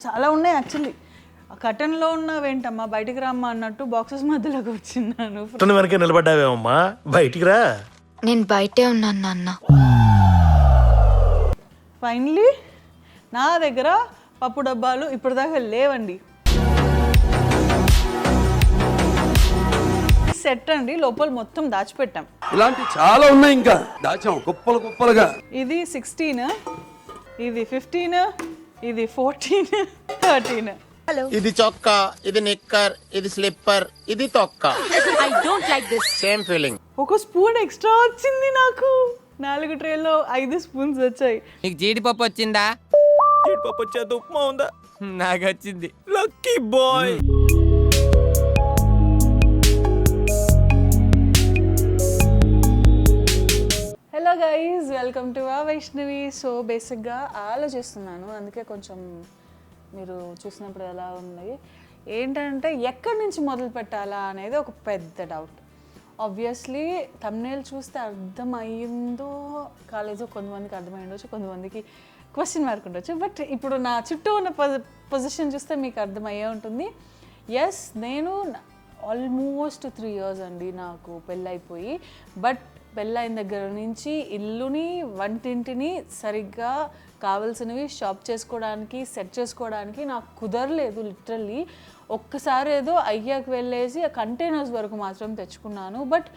చాలా ఉన్నాయి యాక్చువల్లీ. కటన్లో ఉన్నవేంటమ్మా బయటికి రామ్మా అన్నట్టు బాక్సెస్ మధ్యలోకి వచ్చిన్నాను. వెనక నిలబడ్డావేమమ్మా, బయటికి రా. నేను బయటే ఉన్నాను నాన్న. ఫైనలీ నా దగ్గర పప్పు డబ్బాలు ఇప్పటిదాకా లేవండి. సెట్ అండి, లోపల మొత్తం దాచిపెట్టాం. ఇలాంటి చాలా ఉన్నాయి, ఇంకా దాచాం కుప్పలు కుప్పలుగా. ఇది 16, ఇది 15, ఇది 14, 13. ఇది చొక్కా, ఇది నిక్కర్, ఇది స్లిప్పర్, ఇది తొక్క. I don't like this. Same feeling. ఒక స్పూన్ ఎక్స్ట్రా వచ్చింది నాకు. 4 ట్రేలో 5 స్పూన్స్ వచ్చాయి. నీకు జీడిపప్పు వచ్చిందా? జీడిపప్పు వచ్చేది, ఉప్మా ఉందా? నాకు వచ్చింది. Lucky boy. Hello guys, welcome to Vaishnavi. So బేసిక్గా ఆలోచిస్తున్నాను, అందుకే కొంచెం మీరు చూసినప్పుడు ఎలా ఉంది ఏంటంటే ఎక్కడి నుంచి మొదలు పెట్టాలా అనేది ఒక పెద్ద డౌట్. ఆబ్వియస్లీ థంబ్నెయిల్ చూస్తే అర్థమయ్యిందో కాలేజో కొంతమందికి అర్థమై ఉండొచ్చు, కొంతమందికి క్వశ్చన్ మార్క్ ఉండొచ్చు. బట్ ఇప్పుడు నా చుట్టూ ఉన్న పొజిషన్ చూస్తే మీకు అర్థమయ్యే ఉంటుంది. ఎస్, నేను ఆల్మోస్ట్ 3 years అండి నాకు పెళ్ళైపోయి. బట్ పెళ్ళైన దగ్గర నుంచి ఇల్లుని, వంటింటిని సరిగ్గా కావాల్సినవి షాప్ చేసుకోవడానికి, సెట్ చేసుకోవడానికి నాకు కుదరలేదు. లిటరల్లీ ఒక్కసారి ఏదో అయ్యాకి వెళ్ళేసి ఆ కంటైనర్స్ వరకు మాత్రం తెచ్చుకున్నాను. బట్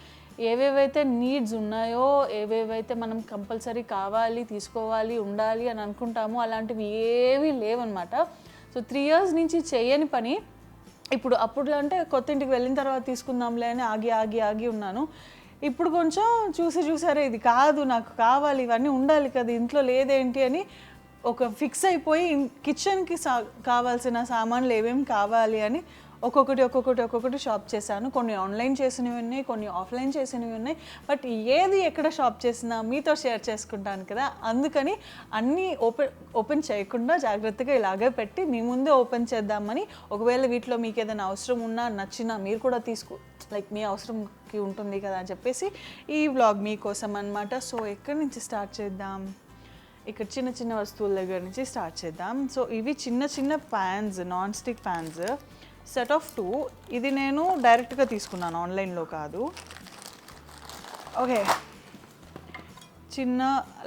ఏవేవైతే నీడ్స్ ఉన్నాయో, ఏవేవైతే మనం కంపల్సరీ కావాలి, తీసుకోవాలి, ఉండాలి అని అనుకుంటామో అలాంటివి ఏవీ లేవన్నమాట. సో 3 years నుంచి చేయని పని ఇప్పుడు, అప్పుడు అంటే కొత్త ఇంటికి వెళ్ళిన తర్వాత తీసుకుందాంలే అని ఆగి ఉన్నాను. ఇప్పుడు కొంచెం చూసారే ఇది కాదు, నాకు కావాలి, ఇవన్నీ ఉండాలి కదా, ఇంట్లో లేదేంటి అని ఒక ఫిక్స్ అయిపోయి కిచెన్కి కావాల్సిన సామాన్లు ఏమేమి కావాలి అని ఒక్కొక్కటి షాప్ చేశాను. కొన్ని ఆన్లైన్ చేసినవి ఉన్నాయి, కొన్ని ఆఫ్లైన్ చేసినవి ఉన్నాయి. బట్ ఏది ఎక్కడ షాప్ చేసినా మీతో షేర్ చేసుకుంటాను కదా, అందుకని అన్నీ ఓపెన్ చేయకుండా జాగ్రత్తగా ఇలాగే పెట్టి మీ ముందే ఓపెన్ చేద్దామని. ఒకవేళ వీటిలో మీకు ఏదైనా అవసరం ఉన్నా, నచ్చినా మీరు కూడా లైక్ మీ అవసరంకి ఉంటుంది కదా అని చెప్పేసి ఈ వ్లాగ్ మీకోసం అన్నమాట. సో ఎక్కడి నుంచి స్టార్ట్ చేద్దాం? ఇక్కడ చిన్న వస్తువుల దగ్గర నుంచి స్టార్ట్ చేద్దాం. సో ఇవి చిన్న pans, non stick pans, set of 2. ఇది నేను డైరెక్ట్గా తీసుకున్నాను, ఆన్లైన్లో కాదు. ఓకే, చిన్న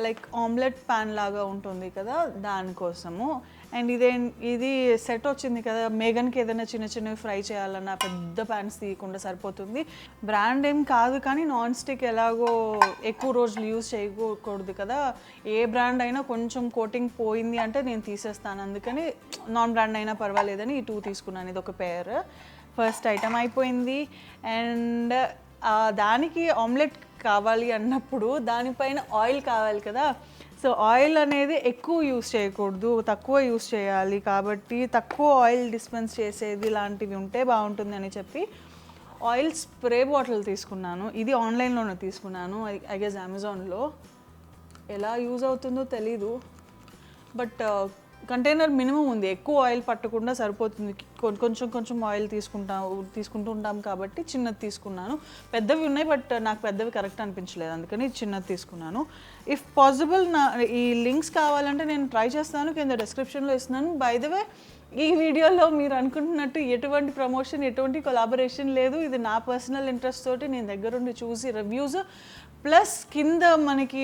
లైక్ ఆమ్లెట్ ప్యాన్ లాగా ఉంటుంది కదా, దానికోసము. అండ్ ఇది సెట్ వచ్చింది కదా, మేఘన్కి ఏదైనా చిన్నవి ఫ్రై చేయాలన్నా పెద్ద ప్యాన్స్ తీయకుండా సరిపోతుంది. బ్రాండ్ ఏం కాదు కానీ నాన్ స్టిక్ ఎలాగో ఎక్కువ రోజులు యూజ్ చేయకూడదు కదా, ఏ బ్రాండ్ అయినా కొంచెం కోటింగ్ పోయింది అంటే నేను తీసేస్తాను. అందుకని నాన్ బ్రాండ్ అయినా పర్వాలేదని ఈ 2 తీసుకున్నాను. ఇది ఒక పేర్. ఫస్ట్ ఐటమ్ అయిపోయింది. అండ్ దానికి ఆమ్లెట్ కావాలి అన్నప్పుడు దానిపైన ఆయిల్ కావాలి కదా. సో ఆయిల్ అనేది ఎక్కువ యూస్ చేయకూడదు, తక్కువ యూస్ చేయాలి. కాబట్టి తక్కువ ఆయిల్ డిస్పెన్స్ చేసేది లాంటివి ఉంటే బాగుంటుంది అని చెప్పి ఆయిల్ స్ప్రే బాటిల్ తీసుకున్నాను. ఇది ఆన్లైన్లోనే తీసుకున్నాను, ఐ గెస్ అమెజాన్లో. ఎలా యూజ్ అవుతుందో తెలీదు, బట్ కంటైనర్ మినిమం ఉంది, ఎక్కువ ఆయిల్ పట్టకుండా సరిపోతుంది. కొంచెం ఆయిల్ తీసుకుంటూ ఉంటాం కాబట్టి చిన్నది తీసుకున్నాను. పెద్దవి ఉన్నాయి బట్ నాకు పెద్దవి కరెక్ట్ అనిపించలేదు, అందుకని చిన్నది తీసుకున్నాను. ఇఫ్ పాసిబుల్ ఈ లింక్స్ కావాలంటే నేను ట్రై చేస్తాను, కింద డిస్క్రిప్షన్లో ఇస్తున్నాను. బై ద వే, ఈ వీడియోలో మీరు అనుకుంటున్నట్టు ఎటువంటి ప్రమోషన్, ఎటువంటి కొలాబరేషన్ లేదు. ఇది నా పర్సనల్ ఇంట్రెస్ట్ తోటి నేను దగ్గరుండి చూసి రివ్యూస్, ప్లస్ కింద మనకి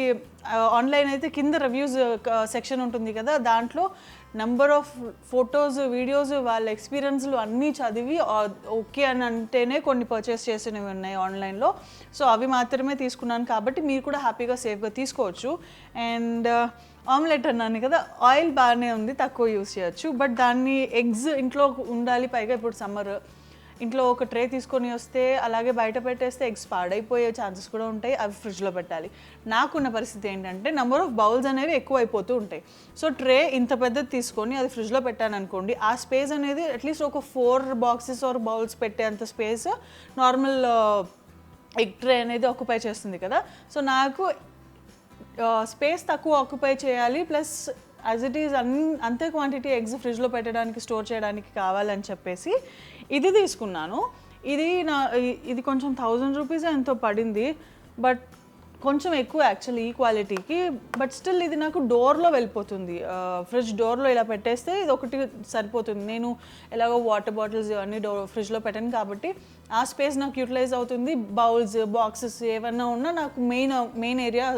ఆన్లైన్ అయితే కింద రివ్యూస్ సెక్షన్ ఉంటుంది కదా, దాంట్లో నెంబర్ ఆఫ్ ఫొటోస్, వీడియోస్, వాళ్ళ ఎక్స్పీరియన్స్లు అన్నీ చదివి ఓకే అని అంటేనే కొన్ని పర్చేస్ చేసినవి ఉన్నాయి ఆన్లైన్లో. సో అవి మాత్రమే తీసుకున్నాను కాబట్టి మీరు కూడా హ్యాపీగా సేఫ్గా తీసుకోవచ్చు. అండ్ ఆమ్లెట్ అన్నాను కదా, ఆయిల్ బాగానే ఉంది, తక్కువ యూస్ చేయొచ్చు. బట్ దాన్ని ఎగ్స్ ఇంట్లో ఉండాలి, పైగా ఇప్పుడు సమ్మర్. ఇంట్లో ఒక ట్రే తీసుకొని వస్తే అలాగే బయట పెట్టేస్తే ఎగ్స్ పాడైపోయే ఛాన్సెస్ కూడా ఉంటాయి, అవి ఫ్రిడ్జ్లో పెట్టాలి. నాకున్న పరిస్థితి ఏంటంటే నెంబర్ ఆఫ్ బౌల్స్ అనేవి ఎక్కువ అయిపోతూ ఉంటాయి. సో ట్రే ఇంత పెద్దది తీసుకొని అది ఫ్రిడ్జ్లో పెట్టాను అనుకోండి, ఆ స్పేస్ అనేది అట్లీస్ట్ ఒక 4 బాక్సెస్ ఆర్ బౌల్స్ పెట్టేంత స్పేస్ నార్మల్ ఎగ్ ట్రే అనేది ఆక్యుపై చేస్తుంది కదా. సో నాకు స్పేస్ తక్కువ ఆక్యుపై చేయాలి, ప్లస్ యాజ్ ఇట్ ఈజ్ అంతే క్వాంటిటీ ఎగ్స్ ఫ్రిడ్జ్లో పెట్టడానికి, స్టోర్ చేయడానికి కావాలని చెప్పేసి ఇది తీసుకున్నాను. ఇది కొంచెం 1000 రూపీస్ ఎంతో పడింది. బట్ కొంచెం ఎక్కువ యాక్చువల్లీ ఈ క్వాలిటీకి, బట్ స్టిల్ ఇది నాకు డోర్లో వెళ్ళిపోతుంది. ఫ్రిడ్జ్ డోర్లో ఇలా పెట్టేస్తే ఇది ఒకటి సరిపోతుంది. నేను ఎలాగో వాటర్ బాటిల్స్ ఇవన్నీ ఫ్రిడ్జ్లో పెట్టాను కాబట్టి ఆ స్పేస్ నాకు యూటిలైజ్ అవుతుంది. బౌల్స్, బాక్సెస్ ఏమన్నా ఉన్నా నాకు మెయిన్ ఏరియా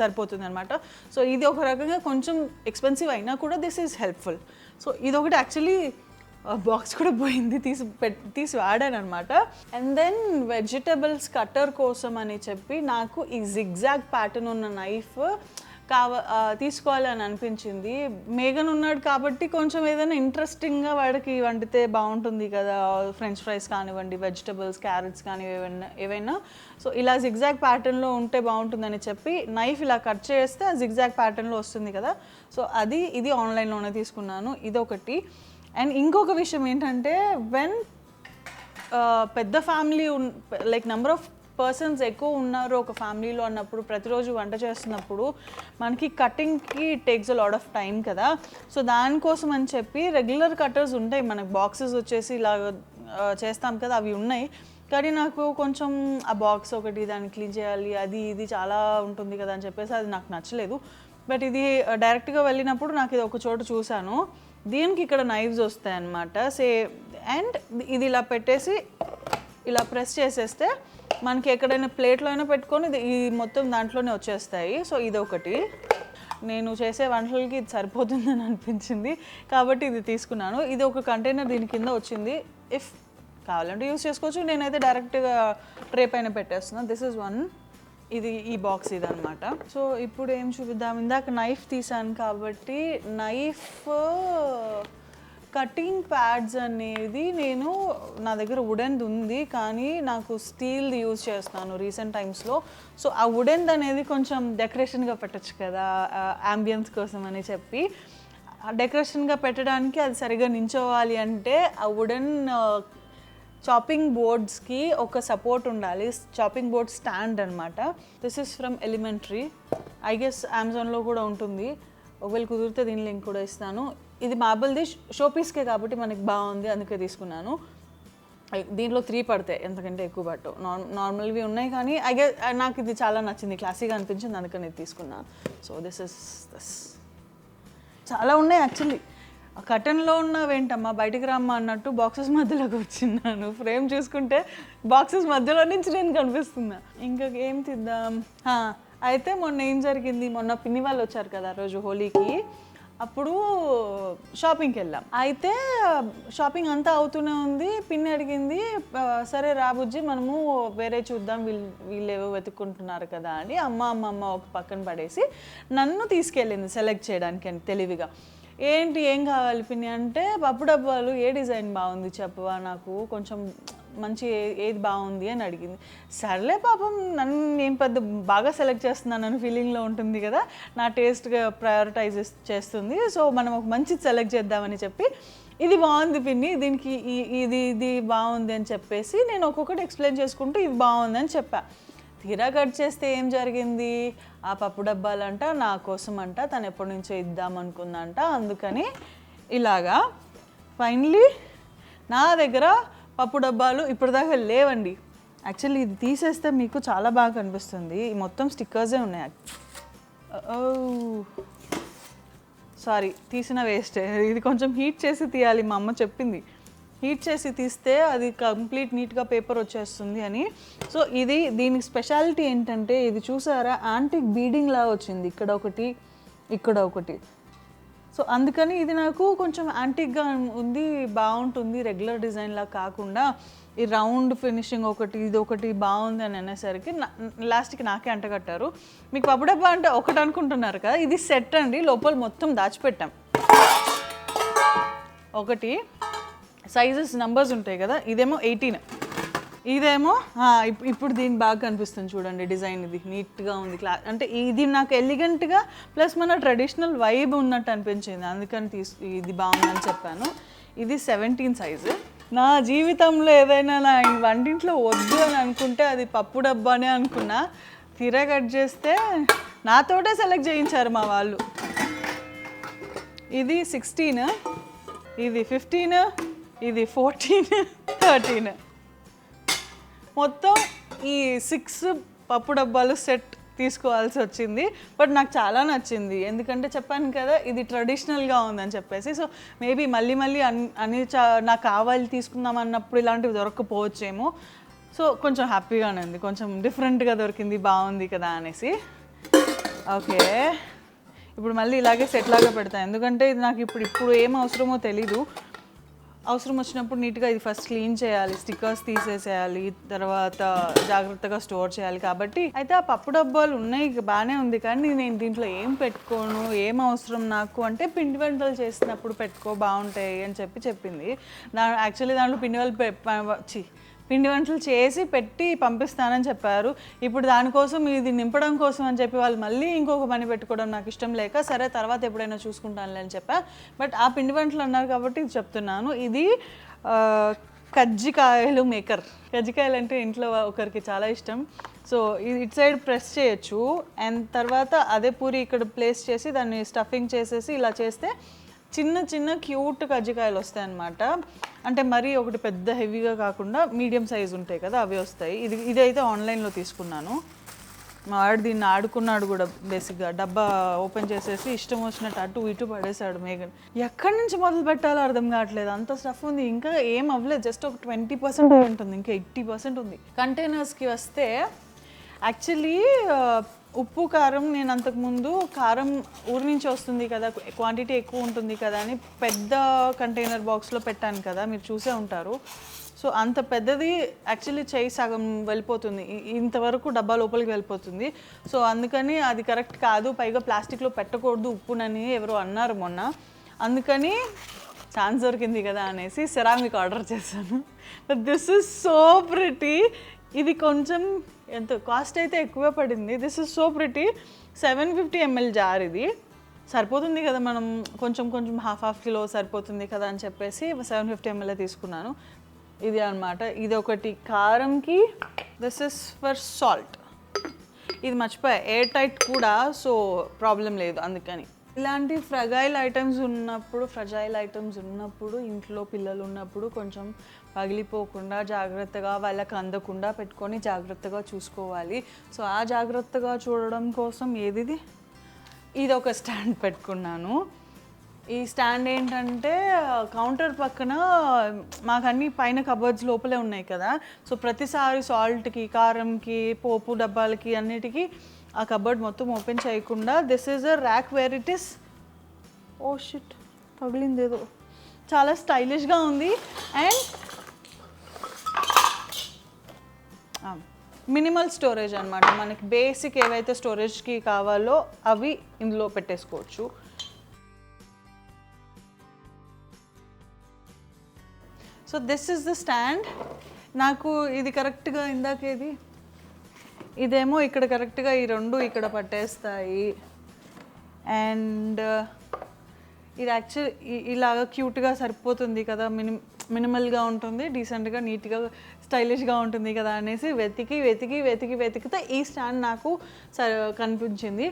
సరిపోతుంది అనమాట. సో ఇది ఒక రకంగా కొంచెం ఎక్స్పెన్సివ్ అయినా కూడా దిస్ ఈజ్ హెల్ప్ఫుల్. సో ఇది ఒకటి యాక్చువల్లీ బాక్స్ కూడా పోయింది, తీసి వాడాను అనమాట. అండ్ దెన్ వెజిటబుల్స్ కట్టర్ కోసం అని చెప్పి నాకు ఈ జిగ్జాగ్ ప్యాటర్న్ ఉన్న నైఫ్ తీసుకోవాలని అనిపించింది. మేఘన్ ఉన్నాడు కాబట్టి కొంచెం ఏదైనా ఇంట్రెస్టింగ్గా వాడికి వండితే బాగుంటుంది కదా, ఫ్రెంచ్ ఫ్రైస్ కానివ్వండి, వెజిటబుల్స్, క్యారెట్స్ కానీ ఏవైనా. సో ఇలా జిగ్జాగ్ ప్యాటర్న్లో ఉంటే బాగుంటుందని చెప్పి నైఫ్ ఇలా కట్ చేస్తే ఆ జిగ్జాగ్ ప్యాటర్న్లో వస్తుంది కదా. సో ఇది ఆన్లైన్లోనే తీసుకున్నాను. ఇదొకటి. అండ్ ఇంకొక విషయం ఏంటంటే వెన్ పెద్ద family like number of persons ఎక్కువ ఉన్నారు ఒక ఫ్యామిలీలో అన్నప్పుడు, ప్రతిరోజు వంట చేస్తున్నప్పుడు మనకి కటింగ్కి takes a lot of time కదా. సో దానికోసం అని చెప్పి రెగ్యులర్ కట్టర్స్ ఉంటాయి మనకు, బాక్సెస్ వచ్చేసి ఇలా చేస్తాం కదా, అవి ఉన్నాయి. కానీ నాకు కొంచెం ఆ బాక్స్ ఒకటి దాన్ని క్లీన్ చేయాలి, అది ఇది చాలా ఉంటుంది కదా అని చెప్పేసి అది నాకు నచ్చలేదు. బట్ ఇది డైరెక్ట్గా వెళ్ళినప్పుడు నాకు ఇది ఒక చోట చూశాను, దీనికి ఇక్కడ నైఫ్స్ వస్తాయి అన్నమాట. అండ్ ఇది ఇలా పెట్టేసి ఇలా ప్రెస్ చేసేస్తే మనకి ఎక్కడైనా ప్లేట్లో అయినా పెట్టుకొని ఈ మొత్తం దాంట్లోనే వచ్చేస్తాయి. సో ఇదొకటి. నేను చేసే వంటలకి ఇది సరిపోతుందని అనిపించింది కాబట్టి ఇది తీసుకున్నాను. ఇది ఒక కంటైనర్ దీని కింద వచ్చింది, ఇఫ్ కావాలంటే యూస్ చేసుకోవచ్చు. నేనైతే డైరెక్ట్గా ట్రే పైన పెట్టేస్తున్నాను. This is one. ఇది ఈ బాక్స్ ఇదనమాట. సో ఇప్పుడు ఏం చూపిద్దాం, ఇందాక నైఫ్ తీసాను కాబట్టి నైఫ్ కటింగ్ ప్యాడ్స్ అనేది నా దగ్గర వుడెన్ది ఉంది కానీ నాకు స్టీల్ది యూజ్ చేస్తున్నాను రీసెంట్ టైమ్స్లో. సో ఆ వుడెన్ది అనేది కొంచెం డెకరేషన్గా పెట్టచ్చు కదా, యాంబియన్స్ కోసం అని చెప్పి. డెకరేషన్గా పెట్టడానికి అది సరిగా నించోవాలి అంటే ఆ వుడెన్ చాపింగ్ బోర్డ్స్కి ఒక సపోర్ట్ ఉండాలి, చాపింగ్ బోర్డ్ స్టాండ్ అనమాట. This is from elementary, I guess అమెజాన్లో కూడా ఉంటుంది, ఒకవేళ కుదిరితే దీని లింక్ కూడా ఇస్తాను. ఇది మార్బుల్ది, షోపీస్కే కాబట్టి మనకి బాగుంది అందుకే తీసుకున్నాను. దీంట్లో 3 పడతాయి, ఎంతకంటే ఎక్కువ పట్టు. నార్మల్వి ఉన్నాయి కానీ నాకు ఇది చాలా నచ్చింది, క్లాసీగా అనిపించింది, అందుకని ఇది తీసుకున్నాను. సో దిస్ చాలా ఉన్నాయి యాక్చువల్లీ. కటన్లో ఉన్నవేంటమ్మా బయటికి రమ్మా అన్నట్టు బాక్సెస్ మధ్యలోకి వచ్చిన్నాను. ఫ్రేమ్ చూసుకుంటే బాక్సెస్ మధ్యలో నుంచి నేను కనిపిస్తున్నా. ఇంకా ఏం తిద్దాం. అయితే మొన్న ఏం జరిగింది, మొన్న పిన్ని వాళ్ళు వచ్చారు కదా రోజు హోలీకి, అప్పుడు షాపింగ్కి వెళ్ళాం. అయితే షాపింగ్ అంతా అవుతూనే ఉంది. పిన్ని అడిగింది, సరే రాబుజ్జి మనము వేరే చూద్దాం, వీళ్ళేవో వెతుక్కుంటున్నారు కదా అని అమ్మ ఒక పక్కన పడేసి నన్ను తీసుకెళ్ళింది సెలెక్ట్ చేయడానికి అని తెలివిగా. ఏం కావాలి పిన్ని అంటే, పప్పు డబ్బాలు ఏ డిజైన్ బాగుంది చెప్పవా, నాకు కొంచెం మంచి ఏది బాగుంది అని అడిగింది. సర్లే పాపం నన్ను నేను పెద్ద బాగా సెలెక్ట్ చేస్తున్నానని ఫీలింగ్లో ఉంటుంది కదా, నా టేస్ట్గా ప్రయారిటైజ్ చేస్తుంది. సో మనం ఒక మంచిది సెలెక్ట్ చేద్దామని చెప్పి, ఇది బాగుంది పిన్ని, దీనికి ఇది బాగుంది అని చెప్పేసి నేను ఒక్కొక్కటి ఎక్స్ప్లెయిన్ చేసుకుంటూ ఇది బాగుంది అని చెప్పా. తీరా కట్ చేస్తే ఏం జరిగింది, ఆ పప్పు డబ్బాలంట నా కోసం అంట, తను ఎప్పటి నుంచో ఇద్దామనుకుందంట, అందుకని ఇలాగా. ఫైనలీ నా దగ్గర పప్పు డబ్బాలు ఇప్పటిదాకా లేవండి. యాక్చువల్లీ ఇది తీసేస్తే మీకు చాలా బాగా కనిపిస్తుంది, మొత్తం స్టిక్కర్సే ఉన్నాయి. సారీ, తీసిన వేస్టే. ఇది కొంచెం హీట్ చేసి తీయాలి, మా అమ్మ చెప్పింది. హీట్ చేసి తీస్తే అది కంప్లీట్ నీట్గా పేపర్ వచ్చేస్తుంది అని. సో దీనికి స్పెషాలిటీ ఏంటంటే, ఇది చూసారా యాంటిక్ బీడింగ్ లా వచ్చింది, ఇక్కడ ఒకటి ఇక్కడ ఒకటి. సో అందుకని ఇది నాకు కొంచెం యాంటిక్గా ఉంది, బాగుంటుంది, రెగ్యులర్ డిజైన్లా కాకుండా ఈ రౌండ్ ఫినిషింగ్ ఇది ఒకటి బాగుంది అని అనేసరికి లాస్ట్కి నాకే అంటగట్టారు. మీకు పప్పు డబ్బా అంటే ఒకటి అనుకుంటున్నారు కదా, ఇది సెట్ అండి, లోపల మొత్తం దాచిపెట్టాం. ఒకటి సైజెస్ నంబర్స్ ఉంటాయి కదా, ఇదేమో 18, ఇదేమో ఇప్పుడు దీని బాగా కనిపిస్తుంది చూడండి, డిజైన్ ఇది నీట్గా ఉంది, అంటే ఇది నాకు ఎలిగెంట్గా ప్లస్ మన ట్రెడిషనల్ వైబ్ ఉన్నట్టు అనిపించింది, అందుకని ఇది బాగుందని చెప్పాను. ఇది 17 సైజు. నా జీవితంలో ఏదైనా నా వంటింట్లో వద్దు అని అనుకుంటే అది పప్పు డబ్బానే అనుకున్నా. తీరా కట్ చేస్తే నాతోటే సెలెక్ట్ చేయించారు మా వాళ్ళు. ఇది 16, ఇది 15, ఇది 14, 13, మొత్తం ఈ 6 పప్పు డబ్బాలు సెట్ తీసుకోవాల్సి వచ్చింది. బట్ నాకు చాలా నచ్చింది, ఎందుకంటే చెప్పాను కదా ఇది ట్రెడిషనల్గా ఉందని చెప్పేసి. సో మేబీ మళ్ళీ నాకు కావాలి తీసుకుందాం అన్నప్పుడు ఇలాంటివి దొరకకపోవచ్చేమో. సో కొంచెం హ్యాపీగానే ఉంది, కొంచెం డిఫరెంట్గా దొరికింది, బాగుంది కదా అనేసి. ఓకే, ఇప్పుడు మళ్ళీ ఇలాగే సెట్ లాగా పెడతాను, ఎందుకంటే ఇది నాకు ఇప్పుడు ఏం అవసరమో తెలీదు. అవసరం వచ్చినప్పుడు నీట్గా ఇది ఫస్ట్ క్లీన్ చేయాలి, స్టిక్కర్స్ తీసేసేయాలి, తర్వాత జాగ్రత్తగా స్టోర్ చేయాలి. కాబట్టి అయితే ఆ పప్పు డబ్బాలు ఉన్నాయి, బాగానే ఉంది, కానీ నేను దీంట్లో ఏం పెట్టుకోను, ఏం అవసరం నాకు అంటే పిండి వంటలు చేసినప్పుడు పెట్టుకో బాగుంటాయి అని చెప్పింది. యాక్చువల్లీ దాంట్లో పిండి వంటలు చేసి పెట్టి పంపిస్తానని చెప్పారు. ఇప్పుడు దానికోసం ఇది నింపడం కోసం అని చెప్పి వాళ్ళు మళ్ళీ ఇంకొక పని పెట్టుకోవడం నాకు ఇష్టం లేక, సరే తర్వాత ఎప్పుడైనా చూసుకుంటానులే అని చెప్పా. బట్ ఆ పిండి వంటలు అన్నారు కాబట్టి ఇది చెప్తున్నాను. ఇది కజ్జికాయలు మేకర్. కజ్జికాయలు అంటే ఇంట్లో ఒకరికి చాలా ఇష్టం. సో ఇది ఇటు సైడ్ ప్రెస్ చేయొచ్చు, అండ్ తర్వాత అదే పూరి ఇక్కడ ప్లేస్ చేసి దాన్ని స్టఫింగ్ చేసేసి ఇలా చేస్తే చిన్న చిన్న క్యూట్ కజ్జికాయలు వస్తాయి అన్నమాట. అంటే మరీ ఒకటి పెద్ద హెవీగా కాకుండా మీడియం సైజు ఉంటాయి కదా, అవి వస్తాయి. ఇదైతే ఆన్లైన్లో తీసుకున్నాను. మా వాడు దీన్ని ఆడుకున్నాడు కూడా. బేసిక్గా డబ్బా ఓపెన్ చేసేసి ఇష్టం వచ్చినట్టు అటు ఇటు పడేశాడు మేఘన్. ఎక్కడి నుంచి మొదలు పెట్టాలో అర్థం కావట్లేదు, అంత స్టఫ్ ఉంది. ఇంకా ఏం అవ్వలేదు, జస్ట్ ఒక 20% ఉంటుంది, ఇంకా 80% ఉంది. కంటైనర్స్కి వస్తే యాక్చువల్లీ ఉప్పు కారం నేను అంతకుముందు కారం ఊరి నుంచి వస్తుంది కదా, క్వాంటిటీ ఎక్కువ ఉంటుంది కదా అని పెద్ద కంటైనర్ బాక్స్లో పెట్టాను కదా, మీరు చూసే ఉంటారు. సో అంత పెద్దది యాక్చువల్లీ చేయి సగం వెళ్ళిపోతుంది, ఇంతవరకు డబ్బా లోపలికి వెళ్ళిపోతుంది. సో అందుకని అది కరెక్ట్ కాదు, పైగా ప్లాస్టిక్లో పెట్టకూడదు ఉప్పునని ఎవరో అన్నారు మొన్న. అందుకని ఛాన్స్ దొరికింది కదా అనేసి సెరామిక్ ఆర్డర్ చేశాను. This is so pretty. ఇది కొంచెం ఎంత కాస్ట్ అయితే ఎక్కువ పడింది. This is so pretty. 750 ml jar, ఇది సరిపోతుంది కదా, మనం కొంచెం హాఫ్ కిలో సరిపోతుంది కదా అని చెప్పేసి 750 ml తీసుకున్నాను. ఇది అన్నమాట. ఇది ఒకటి కారంకి. This is for salt. ఇది మర్చిపోయా, ఎయిర్ టైట్ కూడా, సో ప్రాబ్లం లేదు. అందుకని ఇలాంటి ఫ్రజైల్ ఐటమ్స్ ఉన్నప్పుడు ఇంట్లో పిల్లలు ఉన్నప్పుడు కొంచెం పగిలిపోకుండా జాగ్రత్తగా వాళ్ళకి అందకుండా పెట్టుకొని జాగ్రత్తగా చూసుకోవాలి. సో ఆ జాగ్రత్తగా చూడడం కోసం ఇది ఒక స్టాండ్ పెట్టుకున్నాను. ఈ స్టాండ్ ఏంటంటే కౌంటర్ పక్కన మాకు అన్ని పైన కబర్డ్స్ లోపలే ఉన్నాయి కదా, సో ప్రతిసారి సాల్ట్కి, కారంకి, పోపు డబ్బాలకి అన్నిటికీ ఆ కబర్డ్ మొత్తం ఓపెన్ చేయకుండా this is a rack where it is. Oh shit, పగిలింది ఏదో. చాలా స్టైలిష్గా ఉంది. అండ్ మినిమల్ స్టోరేజ్ అనమాట. మనకి బేసిక్ ఏవైతే స్టోరేజ్కి కావాలో అవి ఇందులో పెట్టేసుకోవచ్చు. So this is the stand. నాకు ఇది కరెక్ట్గా ఇందాకేది ఇదేమో ఇక్కడ కరెక్ట్గా ఈ రెండు ఇక్కడ పట్టేస్తాయి. అండ్ ఇది యాక్చువల్ ఇలాగా క్యూట్గా సరిపోతుంది కదా, మినిమల్గా ఉంటుంది, డీసెంట్గా నీట్గా స్టైలిష్గా ఉంటుంది కదా అనేసి వెతికితే ఈ స్టాండ్ నాకు కనిపించింది.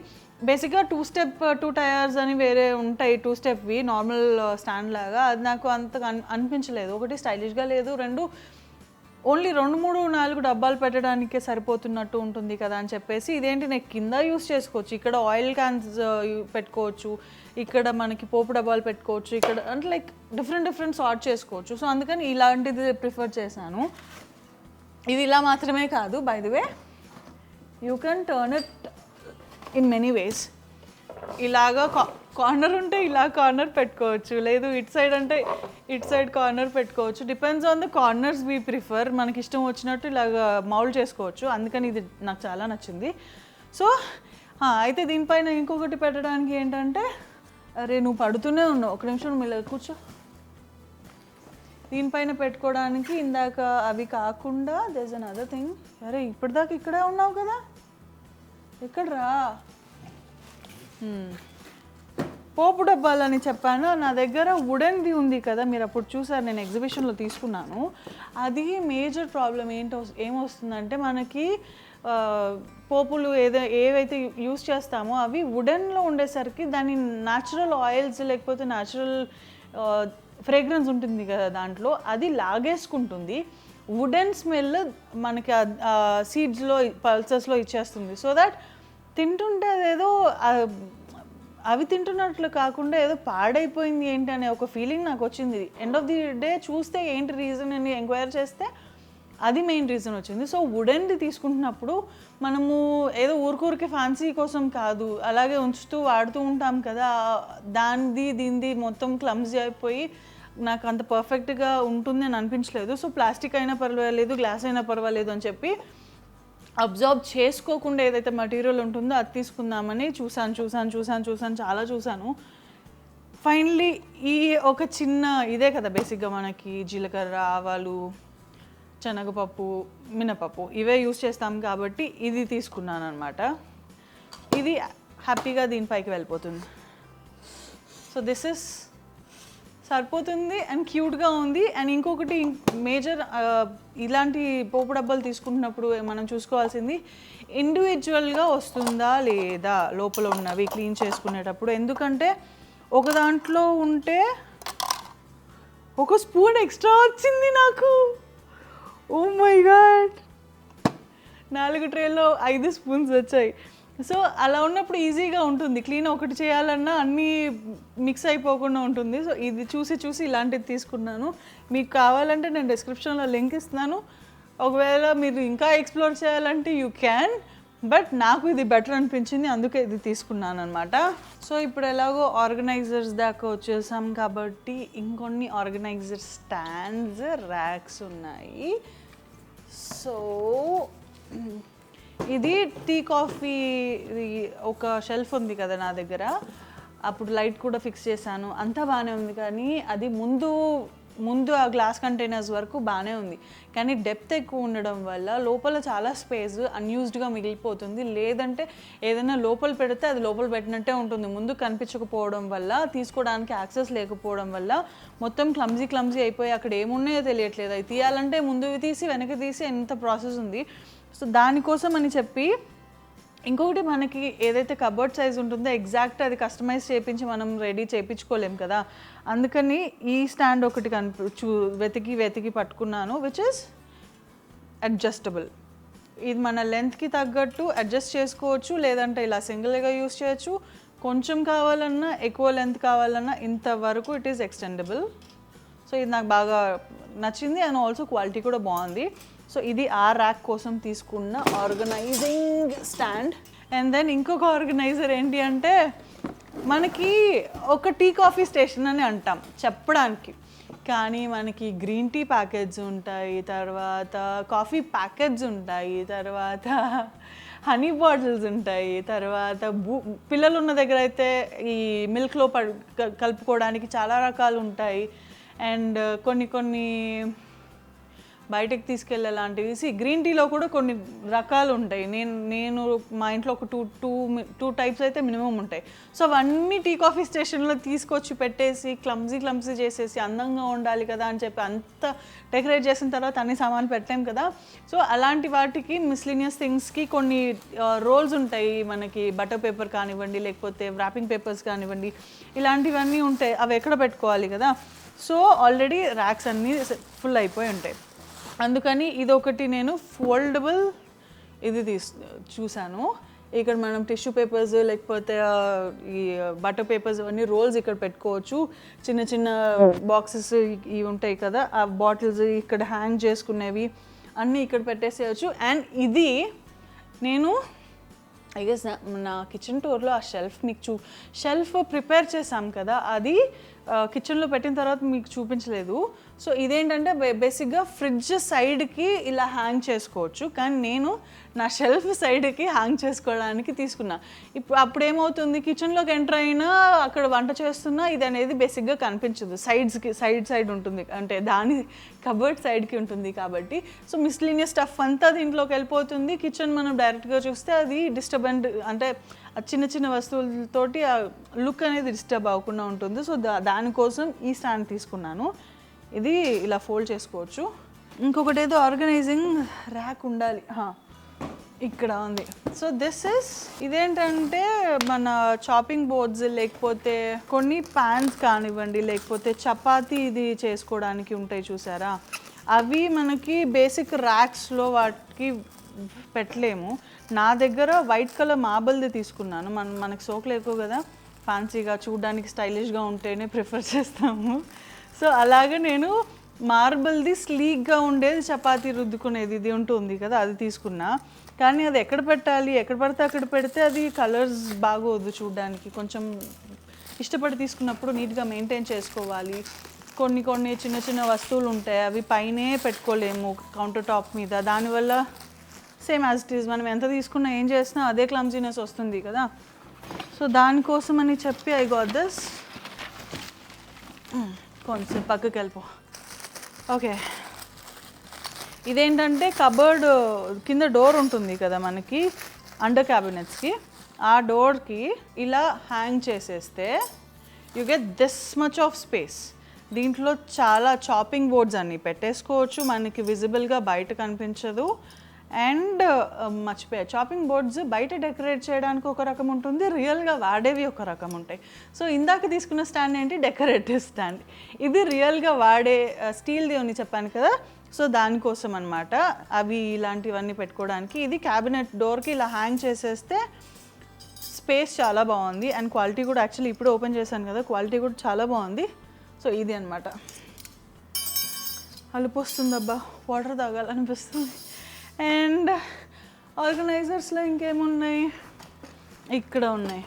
బేసిక్గా 2 టైర్స్ అని వేరే ఉంటాయి, 2 స్టెప్వి నార్మల్ స్టాండ్ లాగా. అది నాకు అంత అనిపించలేదు. ఒకటి స్టైలిష్గా లేదు, రెండు ఓన్లీ 2, 3, 4 డబ్బాలు పెట్టడానికే సరిపోతున్నట్టు ఉంటుంది కదా అని చెప్పేసి ఇదేంటి నేను కింద యూస్ చేసుకోవచ్చు. ఇక్కడ ఆయిల్ క్యాన్స్ పెట్టుకోవచ్చు, ఇక్కడ మనకి పోపు డబ్బాలు పెట్టుకోవచ్చు, ఇక్కడ అంటే లైక్ డిఫరెంట్ సార్ట్ చేసుకోవచ్చు. సో అందుకని ఇలాంటిది ప్రిఫర్ చేశాను. ఇది ఇలా మాత్రమే కాదు, by the way you can turn it in many ways. ఇలాగా కార్నర్ ఉంటే ఇలా కార్నర్ పెట్టుకోవచ్చు, లేదు ఇటు సైడ్ అంటే ఇటు సైడ్ కార్నర్ పెట్టుకోవచ్చు. Depends on the corners we prefer. మనకి ఇష్టం వచ్చినట్టు ఇలాగా మౌల్డ్ చేసుకోవచ్చు. అందుకని ఇది నాకు చాలా నచ్చింది. సో అయితే దీనిపైన ఇంకొకటి పెట్టడానికి ఏంటంటే, అరే నువ్వు పడుతూనే ఉన్నావు, ఒక నిమిషం నువ్వు ఇలా కూర్చో. దీనిపైన పెట్టుకోవడానికి ఇందాక అవి కాకుండా దేర్ ఇస్ అనదర్ థింగ్. అరే ఇప్పటిదాకా ఇక్కడే ఉన్నావు కదా, ఎక్కడ్రా? పోపు డబ్బాలని చెప్పాను. నా దగ్గర వుడెన్ది ఉంది కదా, మీరు అప్పుడు చూసారు, నేను ఎగ్జిబిషన్లో తీసుకున్నాను. అది మేజర్ ప్రాబ్లం ఏమొస్తుందంటే మనకి పోపులు ఏవైతే యూస్ చేస్తామో అవి వుడెన్లో ఉండేసరికి దాని న్యాచురల్ ఆయిల్స్ లేకపోతే న్యాచురల్ ఫ్రేగ్రెన్స్ ఉంటుంది కదా దాంట్లో, అది లాగేసుకుంటుంది. వుడెన్ స్మెల్ మనకి సీడ్స్లో పల్సెస్లో ఇచ్చేస్తుంది. సో దట్ తింటుంటే అదేదో అవి తింటున్నట్లు కాకుండా ఏదో పాడైపోయింది ఏంటి అనే ఒక ఫీలింగ్ నాకు వచ్చింది. ఎండ్ ఆఫ్ ది డే చూస్తే ఏంటి రీజన్ అని ఎంక్వైరీ చేస్తే అది మెయిన్ రీజన్ వచ్చింది. సో వుడెన్ది తీసుకుంటున్నప్పుడు మనము ఏదో ఊరికూరికి ఫ్యాన్సీ కోసం కాదు, అలాగే ఉంచుతూ వాడుతూ ఉంటాం కదా, దీనిది మొత్తం క్లమ్జీ అయిపోయి నాకు అంత పర్ఫెక్ట్గా ఉంటుంది అని అనిపించలేదు. సో ప్లాస్టిక్ అయినా పర్వాలేదు, గ్లాస్ అయినా పర్వాలేదు అని చెప్పి అబ్జార్బ్ చేసుకోకుండా ఏదైతే మెటీరియల్ ఉంటుందో అది తీసుకుందామని చూసాను, చాలా చూసాను. ఫైనలీ ఈ ఒక చిన్న ఇదే కదా బేసిక్గా మనకి జీలకర్ర, ఆవాలు, శనగపప్పు, మినపప్పు ఇవే యూస్ చేస్తాం కాబట్టి ఇది తీసుకున్నాను అనమాట. ఇది హ్యాపీగా దీనిపైకి వెళ్ళిపోతుంది. సో దిస్ ఇస్ సరిపోతుంది అండ్ క్యూట్గా ఉంది. అండ్ ఇంకొకటి మేజర్ ఇలాంటి పోపు డబ్బాలు తీసుకుంటున్నప్పుడు మనం చూసుకోవాల్సింది ఇండివిజువల్గా వస్తుందా లేదా లోపల ఉన్నవి క్లీన్ చేసుకునేటప్పుడు. ఎందుకంటే ఒక దాంట్లో ఉంటే ఒక స్పూన్ ఎక్స్ట్రా వచ్చింది నాకు. ఓ మై గాడ్, 4 ట్రేలో 5 స్పూన్స్ వచ్చాయి. సో అలా ఉన్నప్పుడు ఈజీగా ఉంటుంది, క్లీన్ ఒకటి చేయాలన్నా అన్నీ మిక్స్ అయిపోకుండా ఉంటుంది. సో ఇది చూసి ఇలాంటిది తీసుకున్నాను. మీకు కావాలంటే నేను డిస్క్రిప్షన్లో లింక్ ఇస్తున్నాను. ఒకవేళ మీరు ఇంకా ఎక్స్ప్లోర్ చేయాలంటే యూ క్యాన్, బట్ నాకు ఇది బెటర్ అనిపించింది, అందుకే ఇది తీసుకున్నాను అనమాట. సో ఇప్పుడు ఎలాగో ఆర్గనైజర్స్ దాకా వచ్చేసాం కాబట్టి ఇంకొన్ని ఆర్గనైజర్ స్టాండ్స్, ర్యాక్స్ ఉన్నాయి. సో ఇది టీ కాఫీ ఒక షెల్ఫ్ ఉంది కదా నా దగ్గర, అప్పుడు లైట్ కూడా ఫిక్స్ చేశాను, అంతా బాగానే ఉంది. కానీ అది ముందు ఆ గ్లాస్ కంటైనర్స్ వరకు బాగానే ఉంది, కానీ డెప్త్ ఎక్కువ ఉండడం వల్ల లోపల చాలా స్పేస్ అన్యూజ్డ్గా మిగిలిపోతుంది. లేదంటే ఏదైనా లోపల పెడితే అది లోపల పెట్టినట్టే ఉంటుంది, ముందు కనిపించకపోవడం వల్ల, తీసుకోవడానికి యాక్సెస్ లేకపోవడం వల్ల మొత్తం క్లమ్జీ అయిపోయి అక్కడ ఏమున్నాయో తెలియట్లేదు. అవి తీయాలంటే ముందువి తీసి వెనక్కి తీసి ఎంత ప్రాసెస్ ఉంది. సో దానికోసం అని చెప్పి ఇంకొకటి, మనకి ఏదైతే కబోర్డ్ సైజ్ ఉంటుందో ఎగ్జాక్ట్ అది కస్టమైజ్ చేయించి మనం రెడీ చేయించుకోలేం కదా, అందుకని ఈ స్టాండ్ ఒకటి వెతికి పట్టుకున్నాను, విచ్ ఇస్ అడ్జస్టబుల్. ఇది మన లెంత్కి తగ్గట్టు అడ్జస్ట్ చేసుకోవచ్చు, లేదంటే ఇలా సింగిల్గా యూస్ చేయొచ్చు. కొంచెం కావాలన్నా, ఎక్కువ లెంత్ కావాలన్నా ఇంతవరకు ఇట్ ఈస్ ఎక్స్టెండబుల్. సో ఇది నాకు బాగా నచ్చింది అండ్ ఆల్సో క్వాలిటీ కూడా బాగుంది. సో ఇది ఆ ర్యాక్ కోసం తీసుకున్న ఆర్గనైజింగ్ స్టాండ్. అండ్ దెన్ ఇంకొక ఆర్గనైజర్ ఏంటి అంటే, మనకి ఒక టీ కాఫీ స్టేషన్ అని అంటాం చెప్పడానికి, కానీ మనకి గ్రీన్ టీ ప్యాకెట్స్ ఉంటాయి, తర్వాత కాఫీ ప్యాకెట్స్ ఉంటాయి, తర్వాత హనీ బాటిల్స్ ఉంటాయి, తర్వాత పిల్లలు ఉన్న దగ్గర అయితే ఈ మిల్క్లో కలుపుకోవడానికి చాలా రకాలు ఉంటాయి. అండ్ కొన్ని బయటకు తీసుకెళ్ళేలాంటివి గ్రీన్ టీలో కూడా కొన్ని రకాలు ఉంటాయి. నేను మా ఇంట్లో ఒక టూ టైప్స్ అయితే మినిమం ఉంటాయి. సో అవన్నీ టీ కాఫీ స్టేషన్లో తీసుకొచ్చి పెట్టేసి క్లమ్జీ చేసేసి అందంగా ఉండాలి కదా అని చెప్పి అంత డెకరేట్ చేసిన తర్వాత అన్ని సామాన్లు పెట్టలేం కదా. సో అలాంటి వాటికి మిస్లీనియస్ థింగ్స్కి కొన్ని రోల్స్ ఉంటాయి, మనకి బటర్ పేపర్ కానివ్వండి, లేకపోతే వ్రాపింగ్ పేపర్స్ కానివ్వండి, ఇలాంటివన్నీ ఉంటాయి. అవి ఎక్కడ పెట్టుకోవాలి కదా. సో ఆల్రెడీ ర్యాక్స్ అన్నీ ఫుల్ అయిపోయి ఉంటాయి, అందుకని ఇదొకటి నేను ఫోల్డబుల్ ఇది చూశాను. ఇక్కడ మనం టిష్యూ పేపర్స్ లేకపోతే ఈ బటర్ పేపర్స్ అవన్నీ రోల్స్ ఇక్కడ పెట్టుకోవచ్చు. చిన్న బాక్సెస్ ఇవి ఉంటాయి కదా, ఆ బాటిల్స్ ఇక్కడ హ్యాంగ్ చేసుకునేవి అన్నీ ఇక్కడ పెట్టేసేయచ్చు. అండ్ ఇది నేను ఐ గెస్ నా కిచెన్ టూర్లో ఆ షెల్ఫ్ ప్రిపేర్ చేసాం కదా, అది కిచెన్లో పెట్టిన తర్వాత మీకు చూపించలేదు. సో ఇదేంటంటే బేసిక్గా ఫ్రిడ్జ్ సైడ్కి ఇలా హ్యాంగ్ చేసుకోవచ్చు, కానీ నేను నా షెల్ఫ్ సైడ్కి హ్యాంగ్ చేసుకోవడానికి తీసుకున్నా. అప్పుడు ఏమవుతుంది, కిచెన్లోకి ఎంటర్ అయినా అక్కడ వంట చేస్తున్నా ఇది అనేది బేసిక్గా కనిపించదు, సైడ్ ఉంటుంది, అంటే దాని కబోర్డ్ సైడ్కి ఉంటుంది కాబట్టి. సో మిస్లీనియస్ స్టఫ్ అంతా దీంట్లోకి వెళ్ళిపోతుంది. కిచెన్ మనం డైరెక్ట్గా చూస్తే అది డిస్టర్బెంట్, అంటే చిన్న వస్తువులతోటి ఆ లుక్ అనేది డిస్టర్బ్ అవ్వకుండా ఉంటుంది. సో దానికోసం ఈ స్టాండ్ తీసుకున్నాను. ఇది ఇలా ఫోల్డ్ చేసుకోవచ్చు. ఇంకొకటి ఏదో ఆర్గనైజింగ్ ర్యాక్ ఉండాలి, ఇక్కడ ఉంది. సో ఇదేంటంటే మన చాపింగ్ బోర్డ్స్, లేకపోతే కొన్ని ప్యాన్స్ కానివ్వండి, లేకపోతే చపాతీ ఇది చేసుకోవడానికి ఉంటాయి చూసారా, అవి మనకి బేసిక్ ర్యాక్స్లో వాటికి పెట్టలేము. నా దగ్గర వైట్ కలర్ మార్బల్ది తీసుకున్నాను. మనకి సోకులు ఎక్కువ కదా, ఫ్యాన్సీగా చూడడానికి స్టైలిష్గా ఉంటేనే ప్రిఫర్ చేస్తాము. సో అలాగే నేను మార్బల్ది స్లీక్గా ఉండేది చపాతీ రుద్దుకునేది ఇది ఉంటుంది కదా, అది తీసుకున్నా. కానీ అది ఎక్కడ పెట్టాలి, ఎక్కడ పడితే అక్కడ పెడితే అది కలర్స్ బాగోదు చూడడానికి. కొంచెం ఇష్టపడి తీసుకున్నప్పుడు నీట్గా మెయింటైన్ చేసుకోవాలి. కొన్ని చిన్న చిన్న వస్తువులు ఉంటాయి, అవి పైనే పెట్టుకోలేము కౌంటర్ టాప్ మీద. దానివల్ల సేమ్ యాజ్ ఇట్ ఈజ్ మనం ఎంత తీసుకున్నా ఏం చేసినా అదే క్లమ్జీనెస్ వస్తుంది కదా. సో దానికోసం అని చెప్పి ఐ గాట్ దిస్. కొంచెం పక్కకి వెళ్ళిపో. ఓకే, ఇదేంటంటే కబర్డ్ కింద డోర్ ఉంటుంది కదా మనకి అండర్ క్యాబినెట్స్కి, ఆ డోర్కి ఇలా హ్యాంగ్ చేసేస్తే you get this much of space. దీంట్లో చాలా చాపింగ్ బోర్డ్స్ అన్నీ పెట్టేసుకోవచ్చు, మనకి విజిబుల్గా బయట కనిపించదు. అండ్ మర్చిపోయా, చాపింగ్ బోర్డ్స్ బయట డెకరేట్ చేయడానికి ఒక రకం ఉంటుంది, రియల్గా వాడేవి ఒక రకం ఉంటాయి. సో ఇందాక తీసుకున్న స్టాండ్ ఏంటి, డెకరేటివ్ స్టాండ్. ఇది రియల్గా వాడే స్టీల్ది అని చెప్పాను కదా, సో దానికోసం అనమాట. అవి ఇలాంటివన్నీ పెట్టుకోవడానికి. ఇది క్యాబినెట్ డోర్కి ఇలా హ్యాంగ్ చేసేస్తే స్పేస్ చాలా బాగుంది. అండ్ క్వాలిటీ కూడా యాక్చువల్లీ ఇప్పుడు ఓపెన్ చేశాను కదా, క్వాలిటీ కూడా చాలా బాగుంది. సో ఇది అనమాట. అలుపు వస్తుందబ్బా, వాటర్ తాగాలనిపిస్తుంది. అండ్ ఆర్గనైజర్స్లో ఇంకేమున్నాయి, ఇక్కడ ఉన్నాయి.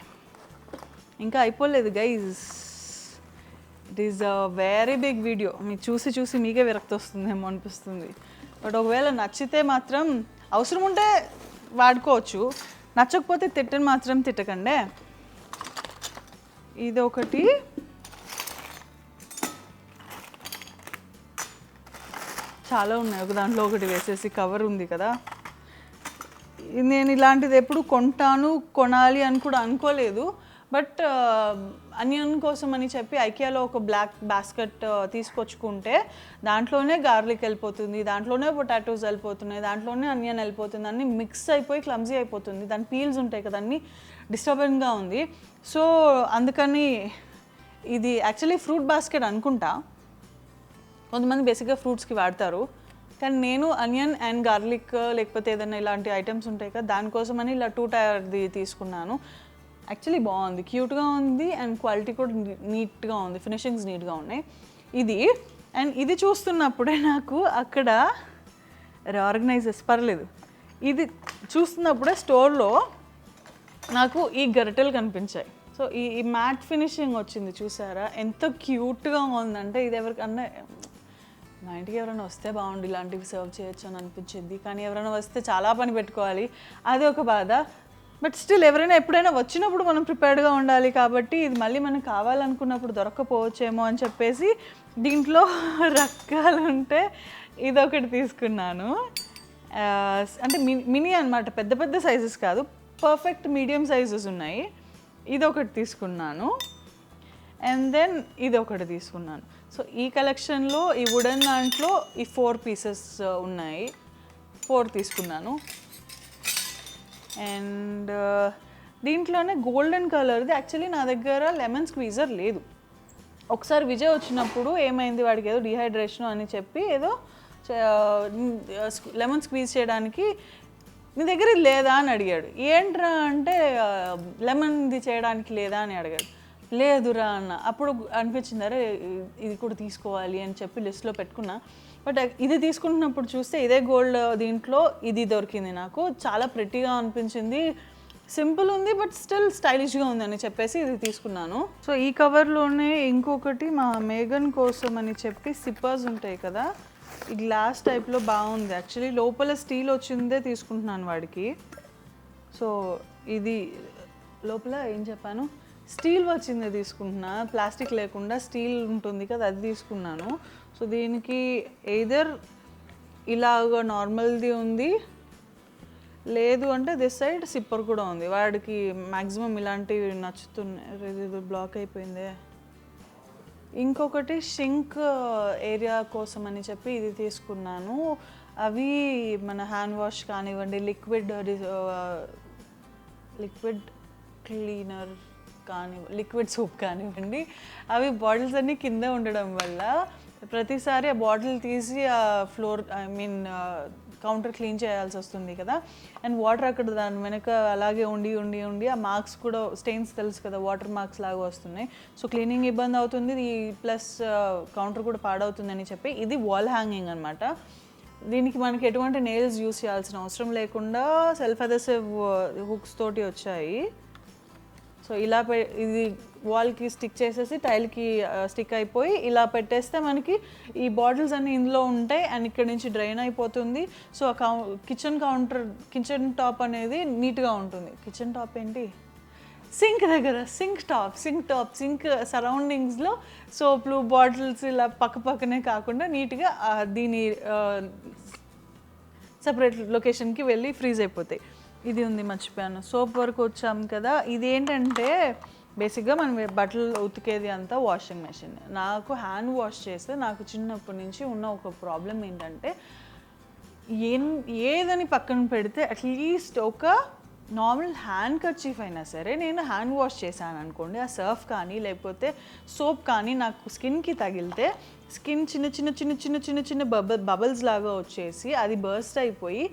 ఇంకా అయిపోలేదు guys, it is a very big video. మీకు చూసి మీకే విరక్తి వస్తుందేమో అనిపిస్తుంది. బట్ ఒకవేళ నచ్చితే మాత్రం, అవసరం ఉంటే వాడుకోవచ్చు, నచ్చకపోతే తిట్టని మాత్రం తిట్టకండే. ఇది ఒకటి, చాలా ఉన్నాయి. ఒక దాంట్లో ఒకటి వేసేసి కవర్ ఉంది కదా. నేను ఇలాంటిది ఎప్పుడు కొనాలి అని కూడా అనుకోలేదు. బట్ అనియన్ కోసం అని చెప్పి ఐకియాలో ఒక బ్లాక్ బాస్కెట్ తీసుకొచ్చుకుంటే దాంట్లోనే గార్లిక్ వెళ్ళిపోతుంది, దాంట్లోనే పొటాటోస్ వెళ్ళిపోతున్నాయి, దాంట్లోనే అనియన్ వెళ్ళిపోతుంది, అన్నీ మిక్స్ అయిపోయి క్లమ్జీ అయిపోతుంది. దాని పీల్స్ ఉంటాయి కదా, అన్నీ డిస్టర్బెన్స్గా ఉంది. సో అందుకని ఇది యాక్చువల్లీ ఫ్రూట్ బాస్కెట్ అనుకుంటా, కొంతమంది బేసిక్గా ఫ్రూట్స్కి వాడతారు. కానీ నేను అనియన్ అండ్ గార్లిక్ లేకపోతే ఏదైనా ఇలాంటి ఐటమ్స్ ఉంటాయి కదా, దానికోసమని ఇలా 2 టైర్ది తీసుకున్నాను. యాక్చువల్లీ బాగుంది, క్యూట్గా ఉంది, అండ్ క్వాలిటీ కూడా నీట్గా ఉంది, ఫినిషింగ్స్ నీట్గా ఉన్నాయి. ఇది అండ్ ఇది చూస్తున్నప్పుడే నాకు అక్కడ ఆర్గనైజర్స్ పర్లేదు, ఇది చూస్తున్నప్పుడే స్టోర్లో నాకు ఈ గరిటెలు కనిపించాయి. సో ఈ మ్యాట్ ఫినిషింగ్ వచ్చింది చూసారా, ఎంత క్యూట్గా ఉందంటే. ఇది ఎవరికన్నా మా ఇంటికి ఎవరైనా వస్తే బాగుండు, ఇలాంటివి సర్వ్ చేయొచ్చు అని అనిపించింది. కానీ ఎవరైనా వస్తే చాలా పని పెట్టుకోవాలి, అది ఒక బాధ. బట్ స్టిల్ ఎవరైనా ఎప్పుడైనా వచ్చినప్పుడు మనం ప్రిపేర్డ్గా ఉండాలి కాబట్టి ఇది మళ్ళీ మనకు కావాలనుకున్నప్పుడు దొరక్కపోవచ్చేమో అని చెప్పేసి దీంట్లో రకాలుంటే ఇదొకటి తీసుకున్నాను. అంటే మినీ అనమాట, పెద్ద పెద్ద సైజెస్ కాదు, పర్ఫెక్ట్ మీడియం సైజెస్ ఉన్నాయి. ఇదొకటి తీసుకున్నాను. అండ్ దెన్ ఇది ఒకటి తీసుకున్నాను. సో ఈ కలెక్షన్లో ఈ వుడెన్ దాంట్లో ఈ 4 పీసెస్ ఉన్నాయి, 4 తీసుకున్నాను. అండ్ దీంట్లోనే గోల్డెన్ కలర్ది. యాక్చువల్లీ నా దగ్గర లెమన్ స్క్వీజర్ లేదు. ఒకసారి విజయ్ వచ్చినప్పుడు ఏమైంది, వాడికి ఏదో డిహైడ్రేషన్ అని చెప్పి ఏదో లెమన్ స్క్వీజ్ చేయడానికి నీ దగ్గర ఇది లేదా అని అడిగాడు. ఏంట్రా అంటే లెమన్ది చేయడానికి లేదా అని అడిగాడు. లేదురా అన్న. అప్పుడు అనిపించింది అరే ఇది కూడా తీసుకోవాలి అని చెప్పి లిస్ట్లో పెట్టుకున్నా. బట్ ఇది తీసుకుంటున్నప్పుడు చూస్తే ఇదే గోల్డ్ దీంట్లో ఇది దొరికింది నాకు, చాలా ప్రెట్టీగా అనిపించింది, సింపుల్ ఉంది బట్ స్టిల్ స్టైలిష్గా ఉందని చెప్పేసి ఇది తీసుకున్నాను. సో ఈ కవర్లోనే ఇంకొకటి మా మేఘన్ కోసం అని చెప్పి సిప్పర్స్ ఉంటాయి కదా, ఈ గ్లాస్ టైప్లో బాగుంది. యాక్చువల్లీ లోపల స్టీల్ వచ్చిందే తీసుకుంటున్నాను వాడికి. సో ఇది లోపల ఏం చెప్పాను, స్టీల్ వచ్చిందే తీసుకుంటున్నా, ప్లాస్టిక్ లేకుండా స్టీల్ ఉంటుంది కదా అది తీసుకున్నాను. సో దీనికి ఎయిదర్ ఇలాగ నార్మల్ది ఉంది, లేదు అంటే దిస్ సైడ్ సిప్పర్ కూడా ఉంది. వాడికి మ్యాక్సిమం ఇలాంటివి నచ్చుతున్నాయి. ఇది బ్లాక్ అయిపోయిందే. ఇంకొకటి షింక్ ఏరియా కోసం అని చెప్పి ఇది తీసుకున్నాను. అవి మన హ్యాండ్ వాష్ కానివ్వండి, లిక్విడ్ క్లీనర్ లిక్విడ్ సోప్ కానివ్వండి, అవి బాటిల్స్ అన్నీ కింద ఉండడం వల్ల ప్రతిసారి ఆ బాటిల్ తీసి ఆ ఫ్లోర్ కౌంటర్ క్లీన్ చేయాల్సి వస్తుంది కదా. అండ్ వాటర్ అక్కడ దాని వెనక అలాగే ఉండి ఆ మార్క్స్ కూడా స్టెయిన్స్ తెలుసు కదా, వాటర్ మార్క్స్ లాగా వస్తున్నాయి. సో క్లీనింగ్ ఇబ్బంది అవుతుంది, ప్లస్ కౌంటర్ కూడా పాడవుతుందని చెప్పి ఇది వాల్ హ్యాంగింగ్ అనమాట. దీనికి మనకి ఎటువంటి నెయిల్స్ యూస్ చేయాల్సిన అవసరం లేకుండా సెల్ఫ్ అదెసివ్ హుక్స్ తోటి వచ్చాయి. సో ఇలా ఇది వాల్కి స్టిక్ చేసేసి టైల్కి స్టిక్ అయిపోయి ఇలా పెట్టేస్తే మనకి ఈ బాటిల్స్ అన్నీ ఇందులో ఉంటాయి అండ్ ఇక్కడ నుంచి డ్రైన్ అయిపోతుంది. సో కిచెన్ టాప్ అనేది నీట్గా ఉంటుంది. కిచెన్ టాప్ ఏంటి, సింక్ దగ్గర సింక్ సరౌండింగ్స్లో సోప్లు బాటిల్స్ ఇలా పక్కనే కాకుండా నీట్గా దీని సపరేట్ లొకేషన్కి వెళ్ళి ఫ్రీజ్ అయిపోతాయి. ఇది ఉంది, మర్చిపోయాను. సోప్ వరకు వచ్చాం కదా. ఇది ఏంటంటే బేసిక్గా మనం బట్టలు ఉతికేది అంతా వాషింగ్ మెషిన్. నాకు హ్యాండ్ వాష్ చేస్తే నాకు చిన్నప్పటి నుంచి ఉన్న ఒక ప్రాబ్లం ఏంటంటే ఏదని పక్కన పెడితే అట్లీస్ట్ ఒక నార్మల్ హ్యాండ్ కర్చీఫ్ అయినా సరే నేను హ్యాండ్ వాష్ చేశాను అనుకోండి, ఆ సర్ఫ్ కానీ లేకపోతే సోప్ కానీ నాకు స్కిన్కి తగిలితే స్కిన్ చిన్న బబల్స్ లాగా వచ్చేసి అది బర్స్ట్ అయిపోయి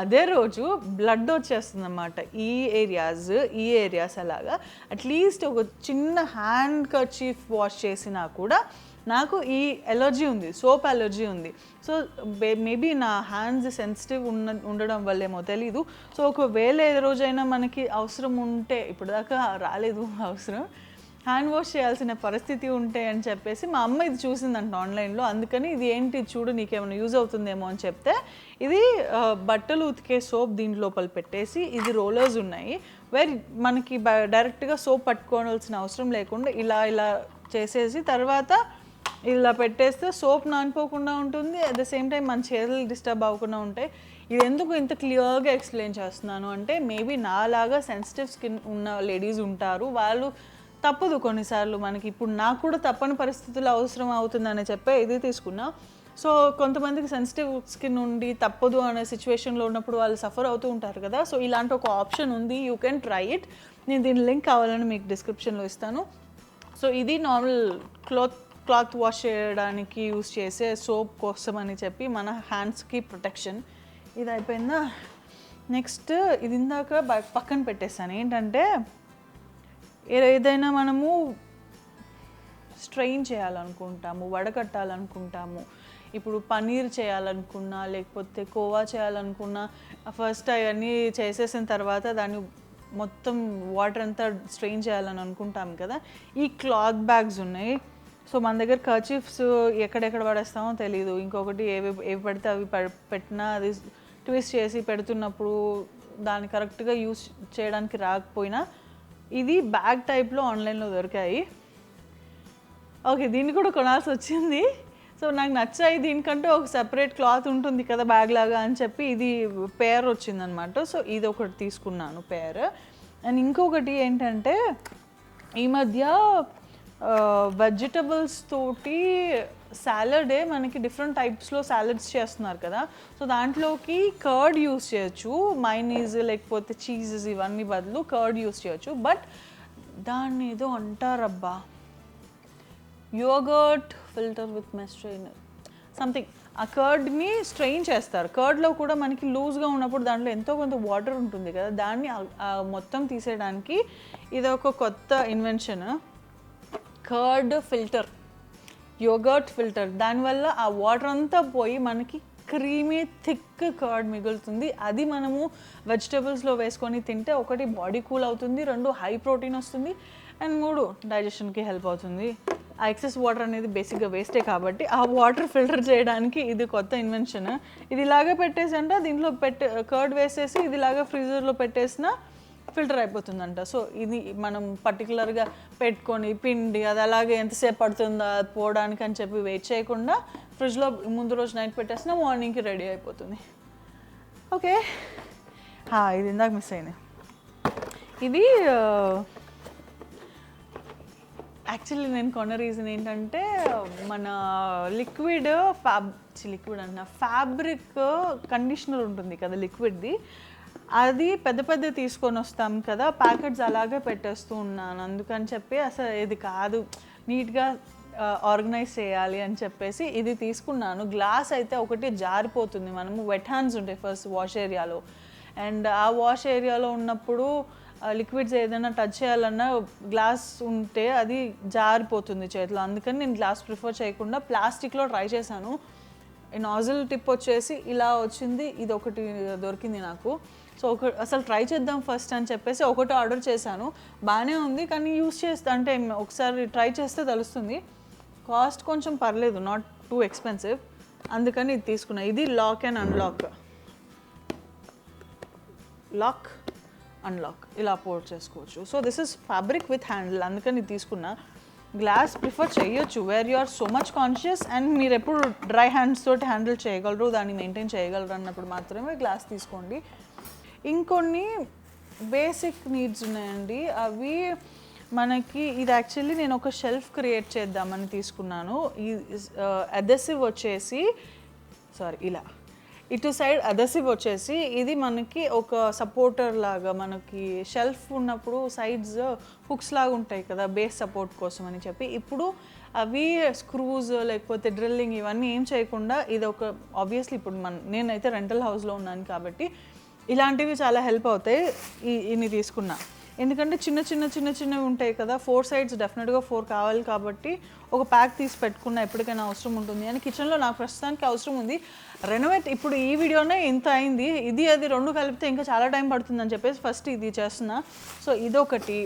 అదే రోజు బ్లడ్ వచ్చేస్తుంది అన్నమాట. ఈ ఏరియాస్ అలాగా అట్లీస్ట్ ఒక చిన్న హ్యాండ్ కర్చీఫ్ వాష్ చేసినా కూడా నాకు ఈ ఎలర్జీ ఉంది, సోప్ ఎలర్జీ ఉంది. సో మేబీ నా హ్యాండ్స్ సెన్సిటివ్ ఉండడం వల్లేమో తెలీదు. సో ఒకవేళ ఏ రోజైనా మనకి అవసరం ఉంటే, ఇప్పుడు దాకా రాలేదు అవసరం, హ్యాండ్ వాష్ చేయాల్సిన పరిస్థితి ఉంటే అని చెప్పేసి మా అమ్మ ఇది చూసిందంట ఆన్లైన్లో. అందుకని ఇది ఏంటి చూడు నీకేమైనా యూజ్ అవుతుందేమో అని చెప్తే, ఇది బట్టలు ఉతికే సోప్ దీని లోపల పెట్టేసి ఇది రోలర్స్ ఉన్నాయి మనకి డైరెక్ట్గా సోప్ పట్టుకోవాల్సిన అవసరం లేకుండా ఇలా చేసేసి తర్వాత ఇలా పెట్టేస్తే సోప్ నానిపోకుండా ఉంటుంది. అట్ ద సేమ్ టైం మన చేతులు డిస్టర్బ్ అవ్వకుండా ఉంటాయి. ఇది ఎందుకు ఇంత క్లియర్గా ఎక్స్ప్లెయిన్ చేస్తున్నాను అంటే మేబీ నాలాగా సెన్సిటివ్ స్కిన్ ఉన్న లేడీస్ ఉంటారు, వాళ్ళు తప్పదు కొన్నిసార్లు మనకి. ఇప్పుడు నాకు కూడా తప్పని పరిస్థితుల్లో అవసరం అవుతుందని చెప్పే ఇది తీసుకున్నా. సో కొంతమందికి సెన్సిటివ్ స్కిన్ ఉండి తప్పదు అనే సిచ్యువేషన్లో ఉన్నప్పుడు వాళ్ళు సఫర్ అవుతూ ఉంటారు కదా. సో ఇలాంటి ఒక ఆప్షన్ ఉంది, యూ కెన్ ట్రై ఇట్. నేను దీని లింక్ కావాలని మీకు డిస్క్రిప్షన్లో ఇస్తాను. సో ఇది నార్మల్ క్లాత్ వాష్ చేయడానికి యూస్ చేసే సోప్ కోసం అని చెప్పి మన హ్యాండ్స్కి ప్రొటెక్షన్. ఇది అయిపోయిందా. నెక్స్ట్ ఇది ఇందాక పక్కన పెట్టేస్తాను. ఏంటంటే ఏదైనా మనము స్ట్రెయిన్ చేయాలనుకుంటాము, వడకట్టాలనుకుంటాము, ఇప్పుడు పన్నీర్ చేయాలనుకున్నా లేకపోతే కోవా చేయాలనుకున్నా ఫస్ట్ అవన్నీ చేసేసిన తర్వాత దాన్ని మొత్తం వాటర్ అంతా స్ట్రెయిన్ చేయాలని అనుకుంటాం కదా. ఈ క్లాత్ బ్యాగ్స్ ఉన్నాయి. సో మన దగ్గర కర్చీఫ్స్ ఎక్కడెక్కడ పడేస్తామో తెలీదు. ఇంకొకటి ఏవి పడితే అవి పెట్టినా అది ట్విస్ట్ చేసి పెడుతున్నప్పుడు దాన్ని కరెక్ట్గా యూస్ చేయడానికి రాకపోయినా ఇది బ్యాగ్ టైప్లో ఆన్లైన్లో దొరికాయి. ఓకే, దీన్ని కూడా కొనాల్సి వచ్చింది. సో నాకు నచ్చాయి. దీనికంటే ఒక సెపరేట్ క్లాత్ ఉంటుంది కదా బ్యాగ్ లాగా అని చెప్పి ఇది పేర్ వచ్చిందనమాట. సో ఇది ఒకటి తీసుకున్నాను పేర్. అండ్ ఇంకొకటి ఏంటంటే ఈ మధ్య వెజిటబుల్స్ తోటి సాలడే మనకి డిఫరెంట్ టైప్స్లో సాలడ్స్ చేస్తున్నారు కదా. సో దాంట్లోకి కర్డ్ యూస్ చేయొచ్చు, మైనీస్ లేకపోతే చీజెస్ ఇవన్నీ బదులు కర్డ్ యూస్ చేయొచ్చు. బట్ దాన్ని ఏదో అంటారబ్బా, యోగర్ట్ ఫిల్టర్ విత్ మెస్ట్రైనర్ సంథింగ్. ఆ కర్డ్ని స్ట్రెయిన్ చేస్తారు. కర్డ్లో కూడా మనకి లూజ్గా ఉన్నప్పుడు దాంట్లో ఎంతో కొంత వాటర్ ఉంటుంది కదా, దాన్ని మొత్తం తీసేయడానికి ఇది ఒక కొత్త invention, curd filter, yoghurt filter. దానివల్ల ఆ వాటర్ అంతా పోయి మనకి క్రీమీ థిక్ కర్డ్ మిగులుతుంది. అది మనము వెజిటబుల్స్లో వేసుకొని తింటే ఒకటి బాడీ కూల్ అవుతుంది, 2 హై ప్రోటీన్ వస్తుంది, అండ్ 3 డైజెషన్కి హెల్ప్ అవుతుంది. ఆ ఎక్సెస్ వాటర్ అనేది బేసిక్గా వేస్టే కాబట్టి ఆ వాటర్ ఫిల్టర్ చేయడానికి ఇది కొత్త ఇన్వెన్షన్. ఇది ఇలాగే పెట్టేసి అంట దీంట్లో కర్డ్ వేసేసి ఇది ఇలాగా ఫ్రీజర్లో పెట్టేసిన ఫిల్టర్ అయిపోతుందంట. సో ఇది మనం పర్టికులర్గా పెట్టుకొని పిండి అది అలాగే ఎంతసేపు పడుతుందో పోవడానికి అని చెప్పి వెయిట్ చేయకుండా ఫ్రిడ్జ్లో ముందు రోజు నైట్ పెట్టేసినా మార్నింగ్కి రెడీ అయిపోతుంది. ఓకే, ఇది ఇందాక మిస్ అయింది. ఇది యాక్చువల్లీ నేను కొన్న రీజన్ ఏంటంటే మన లిక్విడ్ ఫ్యాబ్రిక్ కండిషనర్ ఉంటుంది కదా లిక్విడ్ది, అది పెద్ద తీసుకొని వస్తాం కదా, ప్యాకెట్స్ అలాగే పెట్టేస్తూ ఉన్నాను. అందుకని చెప్పి అసలు ఇది కాదు, నీట్గా ఆర్గనైజ్ చేయాలి అని చెప్పేసి ఇది తీసుకున్నాను. గ్లాస్ అయితే ఒకటి జారిపోతుంది, మనము వెట్ హ్యాండ్స్ ఉంటాయి ఫస్ట్ వాష్ ఏరియాలో, అండ్ ఆ వాష్ ఏరియాలో ఉన్నప్పుడు లిక్విడ్స్ ఏదైనా టచ్ చేయాలన్నా గ్లాస్ ఉంటే అది జారిపోతుంది చేతిలో. అందుకని నేను గ్లాస్ ప్రిఫర్ చేయకుండా ప్లాస్టిక్లో ట్రై చేశాను. నాజిల్ టిప్ వచ్చేసి ఇలా వచ్చింది, ఇది ఒకటి దొరికింది నాకు. సో అసలు ట్రై చేద్దాం ఫస్ట్ అని చెప్పేసి ఒకటి ఆర్డర్ చేశాను. బాగానే ఉంది, కానీ యూస్ చేస్తే అంటే ఒకసారి ట్రై చేస్తే తెలుస్తుంది. కాస్ట్ కొంచెం పర్లేదు, నాట్ టూ ఎక్స్పెన్సివ్, అందుకని ఇది తీసుకున్నా. ఇది lock and unlock, lock unlock ఇలా పోర్ట్ చేసుకోవచ్చు. So this is fabric with handle, అందుకని ఇది తీసుకున్నా. గ్లాస్ ప్రిఫర్ చేయొచ్చు where you are so much conscious and మీరు ఎప్పుడు డ్రై హ్యాండ్స్ తోటి హ్యాండిల్ చేయగలరు, దాన్ని మెయింటైన్ చేయగలరు అన్నప్పుడు మాత్రమే గ్లాస్ తీసుకోండి. ఇంకొన్ని బేసిక్ నీడ్స్ ఉన్నాయండి, అవి మనకి ఇది యాక్చువల్లీ నేను ఒక షెల్ఫ్ క్రియేట్ చేద్దామని తీసుకున్నాను. ఈ అదెసివ్ వచ్చేసి ఇలా ఇటు సైడ్ అదెసివ్ వచ్చేసి ఇది మనకి ఒక సపోర్టర్ లాగా, మనకి షెల్ఫ్ ఉన్నప్పుడు సైడ్స్ హుక్స్ లాగా ఉంటాయి కదా బేస్ సపోర్ట్ కోసం అని చెప్పి. ఇప్పుడు అవి స్క్రూస్ లేకపోతే డ్రిల్లింగ్ ఇవన్నీ ఏం చేయకుండా ఇది ఒక ఆబ్వియస్లీ ఇప్పుడు నేనైతే రెంటల్ హౌస్లో ఉన్నాను కాబట్టి ఇలాంటివి చాలా హెల్ప్ అవుతాయి. ఇన్ని తీసుకున్నా ఎందుకంటే చిన్నవి ఉంటాయి కదా, 4 సైడ్స్ డెఫినెట్గా 4 కావాలి కాబట్టి ఒక ప్యాక్ తీసి పెట్టుకున్నా ఎప్పటికైనా అవసరం ఉంటుంది అని. కిచెన్లో నాకు ప్రస్తుతానికి అవసరం ఉంది. రెనోవేట్ ఇప్పుడు ఈ వీడియోనే ఇంత అయింది, ఇది అది 2 కలిపితే ఇంకా చాలా టైం పడుతుందని చెప్పేసి ఫస్ట్ ఇది చేస్తున్నా. సో ఇదొకటి,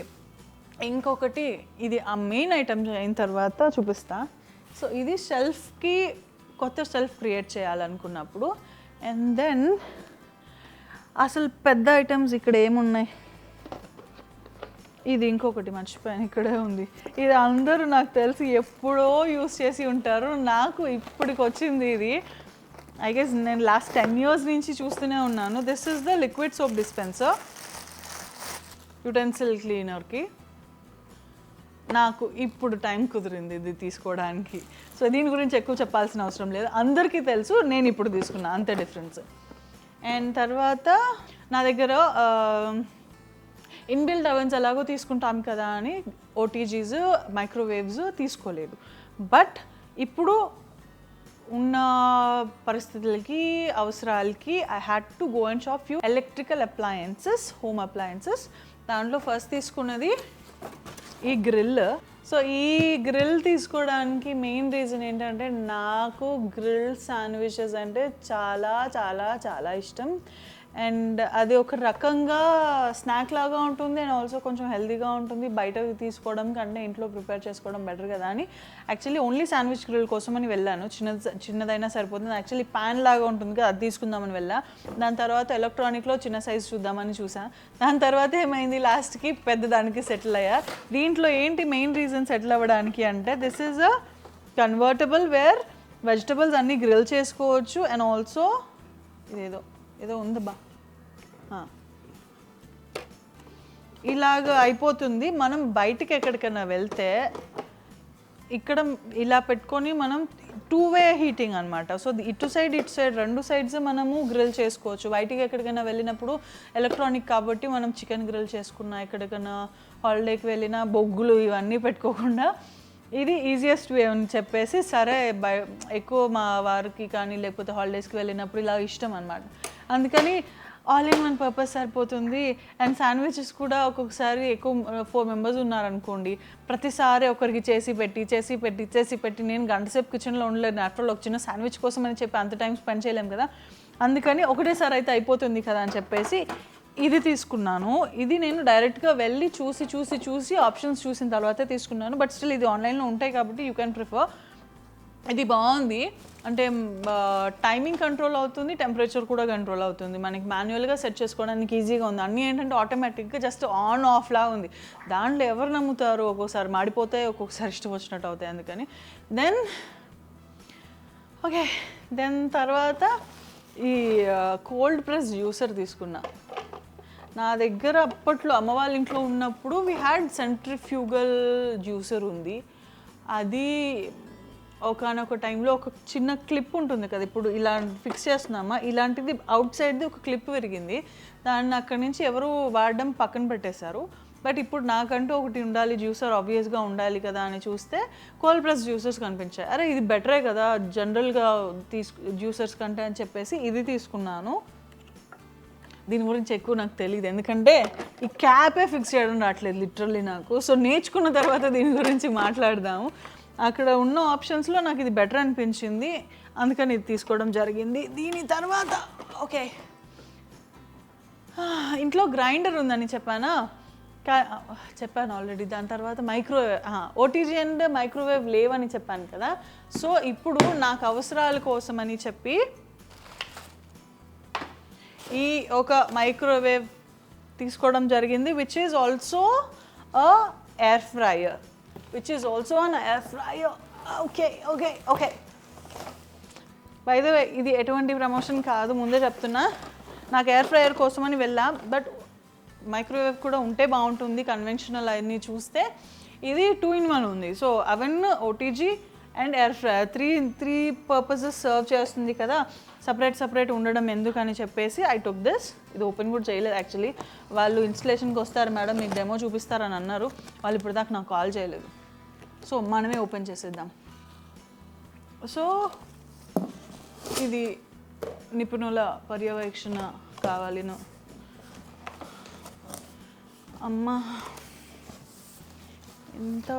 ఇంకొకటి ఇది ఆ మెయిన్ ఐటమ్స్ అయిన తర్వాత చూపిస్తా. సో ఇది షెల్ఫ్కి కొత్త షెల్ఫ్ క్రియేట్ చేయాలనుకున్నప్పుడు. అండ్ దెన్ అసలు పెద్ద ఐటమ్స్ ఇక్కడ ఏమున్నాయి, ఇది ఇంకొకటి మర్చిపోయాను, ఇక్కడే ఉంది. ఇది అందరూ నాకు తెలిసి ఎప్పుడో యూస్ చేసి ఉంటారు, నాకు ఇప్పటికి వచ్చింది ఇది. ఐ గెస్ నేను లాస్ట్ 10 years నుంచి చూస్తూనే ఉన్నాను. This is the liquid soap dispenser utensil క్లీనర్కి. నాకు ఇప్పుడు టైం కుదిరింది ఇది తీసుకోవడానికి. సో దీని గురించి ఎక్కువ చెప్పాల్సిన అవసరం లేదు, అందరికీ తెలుసు, నేను ఇప్పుడు తీసుకున్నా, అంతే డిఫరెన్స్. అండ్ తర్వాత నా దగ్గర ఇన్బిల్ట్ అవెన్స్ ఎలాగో తీసుకుంటాం కదా అని ఓటీజీస్ మైక్రోవేవ్స్ తీసుకోలేదు. బట్ ఇప్పుడు ఉన్న పరిస్థితులకి అవసరాలకి I had to go and shop few electrical appliances, home appliances. దాంట్లో ఫస్ట్ తీసుకున్నది ఈ గ్రిల్. సో ఈ గ్రిల్ తీసుకోవడానికి మెయిన్ రీజన్ ఏంటంటే నాకు గ్రిల్ శాండ్విచెస్ అంటే చాలా చాలా చాలా ఇష్టం. అండ్ అది ఒక రకంగా స్నాక్ లాగా ఉంటుంది అండ్ ఆల్సో కొంచెం హెల్తీగా ఉంటుంది. బయట తీసుకోవడం కంటే ఇంట్లో ప్రిపేర్ చేసుకోవడం బెటర్ కదా అని యాక్చువల్లీ ఓన్లీ శాండ్విచ్ గ్రిల్ కోసం అని వెళ్ళాను. చిన్నదైనా సరిపోతుంది, యాక్చువల్లీ ప్యాన్ లాగా ఉంటుంది కదా అది తీసుకుందామని వెళ్ళా. దాని తర్వాత ఎలక్ట్రానిక్లో చిన్న సైజ్ చూద్దామని చూసా. దాని తర్వాత ఏమైంది, లాస్ట్కి పెద్దదానికి సెటిల్ అయ్యా. దీంట్లో ఏంటి మెయిన్ రీజన్ సెటిల్ అవ్వడానికి అంటే this is a convertible where vegetables అన్నీ గ్రిల్ చేసుకోవచ్చు. అండ్ ఆల్సో ఏదో ఉంది బా, ఇలాగ అయిపోతుంది. మనం బయటికి ఎక్కడికైనా వెళ్తే ఇక్కడ ఇలా పెట్టుకొని మనం 2-way హీటింగ్ అనమాట. సో ఇటు సైడ్ 2 సైడ్స్ మనము గ్రిల్ చేసుకోవచ్చు. బయటికి ఎక్కడికైనా వెళ్ళినప్పుడు ఎలక్ట్రానిక్ కాబట్టి మనం చికెన్ గ్రిల్ చేసుకున్నా, ఎక్కడికైనా హాలిడేకి వెళ్ళినా బొగ్గులు ఇవన్నీ పెట్టుకోకుండా ఇది ఈజియెస్ట్ వే అని చెప్పేసి సరే ఎక్కువ మా వారికి కానీ లేకపోతే హాలిడేస్కి వెళ్ళినప్పుడు ఇలా ఇష్టం అనమాట. అందుకని ఆల్ ఇన్ వన్ పర్పస్ సరిపోతుంది. అండ్ శాండ్విచెస్ కూడా ఒక్కొక్కసారి ఎక్కువ 4 members ఉన్నారనుకోండి, ప్రతిసారి ఒకరికి చేసి పెట్టి నేను గంటసేపు కిచెన్లో ఉండలేను. ఆఫ్టర్ ఒక చిన్న శాండ్విచ్ కోసం అని చెప్పి అంత టైం స్పెండ్ చేయలేము కదా, అందుకని ఒకటేసారి అయితే అయిపోతుంది కదా అని చెప్పేసి ఇది తీసుకున్నాను. ఇది నేను డైరెక్ట్గా వెళ్ళి చూసి ఆప్షన్స్ చూసిన తర్వాతే తీసుకున్నాను. బట్ స్టిల్ ఇది ఆన్లైన్లో ఉంటాయి కాబట్టి యూ కెన్ ప్రిఫర్. ఇది బాగుంది, అంటే టైమింగ్ కంట్రోల్ అవుతుంది, టెంపరేచర్ కూడా కంట్రోల్ అవుతుంది. మనకి మాన్యువల్గా సెట్ చేసుకోవడానికి ఈజీగా ఉంది. అన్నీ ఏంటంటే ఆటోమేటిక్గా జస్ట్ ఆన్ ఆఫ్ లా ఉంది. దాంట్లో ఎవరు నమ్ముతారు, ఒక్కొక్కసారి మాడిపోతాయి, ఒక్కొక్కసారి ఇష్టం వచ్చినట్టు అవుతాయి. అందుకని దెన్ తర్వాత ఈ కోల్డ్ ప్రెస్ జ్యూసర్ తీసుకున్నా. నా దగ్గర అప్పట్లో అమ్మ వాళ్ళ ఇంట్లో ఉన్నప్పుడు వీ హ్యాడ్ సెంట్రిఫ్యూగల్ జ్యూసర్ ఉంది. అది ఒకనొక టైంలో ఒక చిన్న క్లిప్ ఉంటుంది కదా, ఇప్పుడు ఇలా ఫిక్స్ చేస్తున్నామా, ఇలాంటిది అవుట్ సైడ్ది ఒక క్లిప్ విరిగింది. దాన్ని అక్కడి నుంచి ఎవరు వాడడం పక్కన పెట్టేశారు. బట్ ఇప్పుడు నాకంటూ ఒకటి ఉండాలి, జ్యూసర్ ఆబ్వియస్గా ఉండాలి కదా అని చూస్తే కోల్డ్ ప్రెస్ జ్యూసర్స్ కనిపించాయి. అరే ఇది బెటరే కదా జనరల్గా జ్యూసర్స్ కంటే అని చెప్పేసి ఇది తీసుకున్నాను. దీని గురించి ఎక్కువ నాకు తెలియదు, ఎందుకంటే ఈ క్యాపే ఫిక్స్ చేయడం రావట్లేదు లిటరల్లీ నాకు. సో నేర్చుకున్న తర్వాత దీని గురించి మాట్లాడదాము. అక్కడ ఉన్న ఆప్షన్స్లో నాకు ఇది బెటర్ అనిపించింది, అందుకని ఇది తీసుకోవడం జరిగింది. దీని తర్వాత ఓకే, ఇంట్లో గ్రైండర్ ఉందని చెప్పాను ఆల్రెడీ. దాని తర్వాత ఓటీజీ అండ్ మైక్రోవేవ్ లేవని చెప్పాను కదా. సో ఇప్పుడు నాకు అవసరాల కోసం అని చెప్పి ఈ ఒక మైక్రోవేవ్ తీసుకోవడం జరిగింది, which is also air fryer. Okay by the way ఇది ఎటువంటి ప్రమోషన్ కాదు, ముందే చెప్తున్నా. నాకు ఎయిర్ ఫ్రైయర్ కోసం అని వెళ్ళాం, బట్ మైక్రోవేవ్ కూడా ఉంటే బాగుంటుంది కన్వెన్షనల్ అన్నీ చూస్తే. ఇది 2-in-1 ఉంది. So oven, OTG and air fryer three purposes serve చేస్తుంది కదా. సపరేట్ ఉండడం ఎందుకని చెప్పేసి ఐ టుక్ దిస్. ఇది ఓపెన్ కూడా చేయలేదు యాక్చువల్లీ. వాళ్ళు ఇన్స్టలేషన్కి వస్తారు మేడం, మీకు డెమో చూపిస్తారని అన్నారు. వాళ్ళు ఇప్పుడు దాకా నాకు కాల్ చేయలేదు. సో మనమే ఓపెన్ చేసేద్దాం. సో ఇది నిపుణుల పర్యవేక్షణ కావాలిను. అమ్మ ఎంత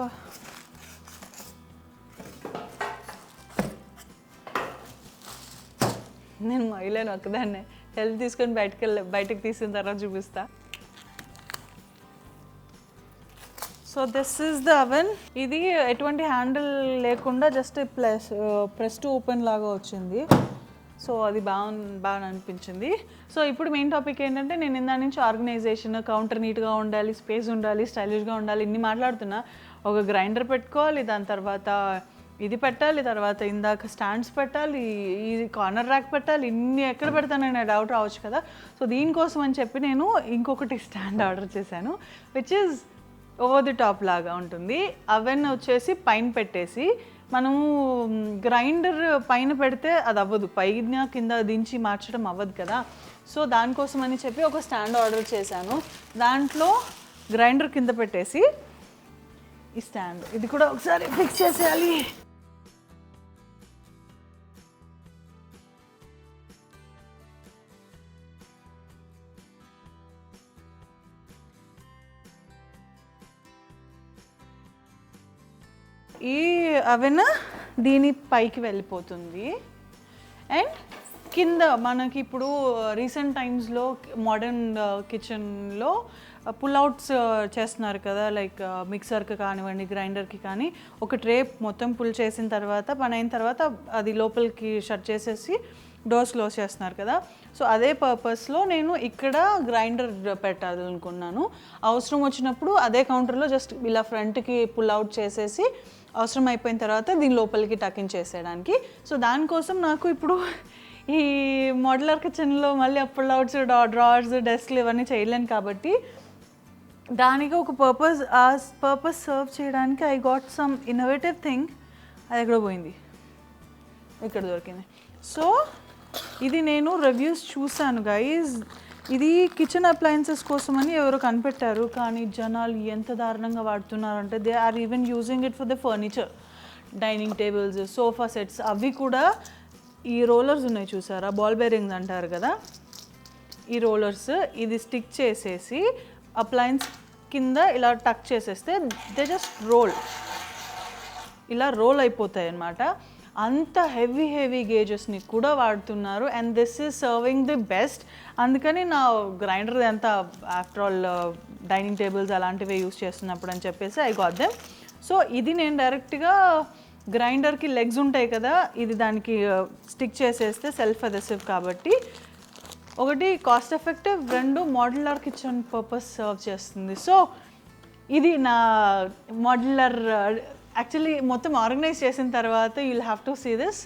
నేను మహిళను ఒక్కదాన్నే హెల్ప్ తీసుకొని బయటకు తీసిన తర్వాత చూపిస్తా. So this is the oven. ఇది ఎటువంటి హ్యాండిల్ లేకుండా జస్ట్ ప్రెస్ టు ఓపెన్ లాగా వచ్చింది. సో అది బాగా అనిపించింది. సో ఇప్పుడు మెయిన్ టాపిక్ ఏంటంటే, నేను ఇందా నుంచి ఆర్గనైజేషన్, కౌంటర్ నీట్గా ఉండాలి, స్పేస్ ఉండాలి, స్టైలిష్గా ఉండాలి, ఇన్ని మాట్లాడుతున్నా. ఒక గ్రైండర్ పెట్టుకోవాలి, దాని తర్వాత ఇది పెట్టాలి, తర్వాత ఇందాక స్టాండ్స్ పెట్టాలి, ఈ కార్నర్ ర్యాక్ పెట్టాలి, ఇన్ని ఎక్కడ పెడతానని డౌట్ రావచ్చు కదా. సో దీనికోసం అని చెప్పి నేను ఇంకొకటి స్టాండ్ ఆర్డర్ చేశాను, which is over the top లాగా ఉంటుంది. అవెన్ వచ్చేసి పైన పెట్టేసి, మనము గ్రైండర్ పైన పెడితే అది అవ్వదు, పైన కింద దించి మార్చడం అవ్వదు కదా. సో దానికోసం అని చెప్పి ఒక స్టాండ్ ఆర్డర్ చేశాను. దాంట్లో గ్రైండర్ కింద పెట్టేసి ఈ స్టాండ్ ఇది కూడా ఒకసారి ఫిక్స్ చేసేయాలి. ఈ అవెన్ దీని పైకి వెళ్ళిపోతుంది. అండ్ కింద మనకి ఇప్పుడు రీసెంట్ టైమ్స్లో మోడర్న్ కిచెన్లో పుల్అవుట్స్ చేస్తున్నారు కదా, లైక్ మిక్సర్కి కానివ్వండి, గ్రైండర్కి కానీ. ఒక ట్రే మొత్తం పుల్ చేసిన తర్వాత, పని అయిన తర్వాత అది లోపలికి షట్ చేసేసి డోర్స్ క్లోజ్ చేస్తున్నారు కదా. సో అదే పర్పస్లో నేను ఇక్కడ గ్రైండర్ పెట్టాలనుకున్నాను. అవసరం వచ్చినప్పుడు అదే కౌంటర్లో జస్ట్ ఇలా ఫ్రంట్కి పుల్అవుట్ చేసేసి, అవసరం అయిపోయిన తర్వాత దీని లోపలికి టకిన్ చేసేయడానికి. సో దానికోసం నాకు ఇప్పుడు ఈ మోడ్యులర్ కిచెన్లో మళ్ళీ పుల్అవుట్స్, డ్రావర్స్, డెస్క్లు ఇవన్నీ చేయలేను కాబట్టి దానికి ఒక పర్పస్ సర్వ్ చేయడానికి I got some innovative thing. అది ఎక్కడో పోయింది, ఇక్కడ దొరికింది. సో ఇది నేను రివ్యూస్ చూశాను గైజ్. ఇది కిచెన్ అప్లయన్సెస్ కోసమని ఎవరో కనిపెట్టారు, కానీ జనాలు ఎంత దారుణంగా వాడుతున్నారంటే they are even using it for the furniture, dining tables, sofa sets. అవి కూడా ఈ రోలర్స్ ఉన్నాయి చూసారా, బాల్ బేరింగ్స్ అంటారు కదా, ఈ రోలర్స్ ఇది స్టిక్ చేసేసి అప్లయన్స్ కింద ఇలా టక్ చేసేస్తే దే జస్ట్ ఇలా రోల్ అయిపోతాయి అన్నమాట. అంత హెవీ గేజెస్ని కూడా వాడుతున్నారు. And this is serving the best. అందుకని నా గ్రైండర్ ఎంత ఆఫ్టర్ ఆల్ డైనింగ్ టేబుల్స్ అలాంటివి యూస్ చేస్తున్నప్పుడు అని చెప్పేసి ఐ గాట్ దెమ్. సో ఇది నేను డైరెక్ట్గా గ్రైండర్కి లెగ్స్ ఉంటాయి కదా, ఇది దానికి స్టిక్ చేసేస్తే సెల్ఫ్ అదెసివ్ కాబట్టి ఒకటి కాస్ట్ ఎఫెక్టివ్, రెండు మోడ్యులర్ కిచెన్ పర్పస్ సర్వ్ చేస్తుంది. సో ఇది నా మోడ్యులర్ యాక్చువల్లీ మొత్తం ఆర్గనైజ్ చేసిన తర్వాత you will have to see this.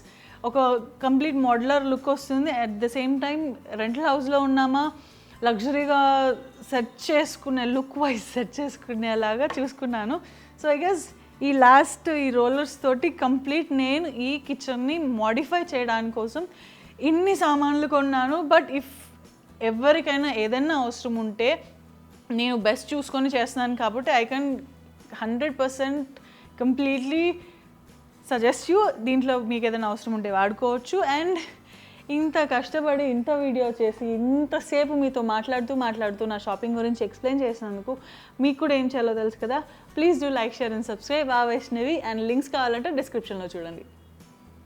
ఒక కంప్లీట్ మోడ్యులర్ లుక్ వస్తుంది. At the same time rental హౌస్లో ఉన్నామా, లగ్జరీగా సెట్ చేసుకునే లుక్ వైజ్ సెట్ చేసుకునేలాగా చూసుకున్నాను. సో ఐ గెస్ ఈ రోలర్స్ తోటి కంప్లీట్ నేను ఈ కిచెన్ని మోడిఫై చేయడానికి కోసం ఇన్ని సామాన్లు కొన్నాను. బట్ ఇఫ్ ఎవరికైనా ఏదైనా అవసరం ఉంటే నేను బెస్ట్ చూసుకొని చేస్తున్నాను కాబట్టి I can 100% completely suggest you. దీంట్లో మీకు ఏదైనా అవసరం ఉంటే వాడుకోవచ్చు. అండ్ ఇంత కష్టపడి ఇంత వీడియో చేసి ఇంతసేపు మీతో మాట్లాడుతూ నా షాపింగ్ గురించి ఎక్స్ప్లెయిన్ చేసినందుకు మీకు కూడా ఏం చేయాలో తెలుసు కదా. Please do like, share and subscribe ఆ వైష్ణవి. అండ్ లింక్స్ కావాలంటే డిస్క్రిప్షన్లో చూడండి.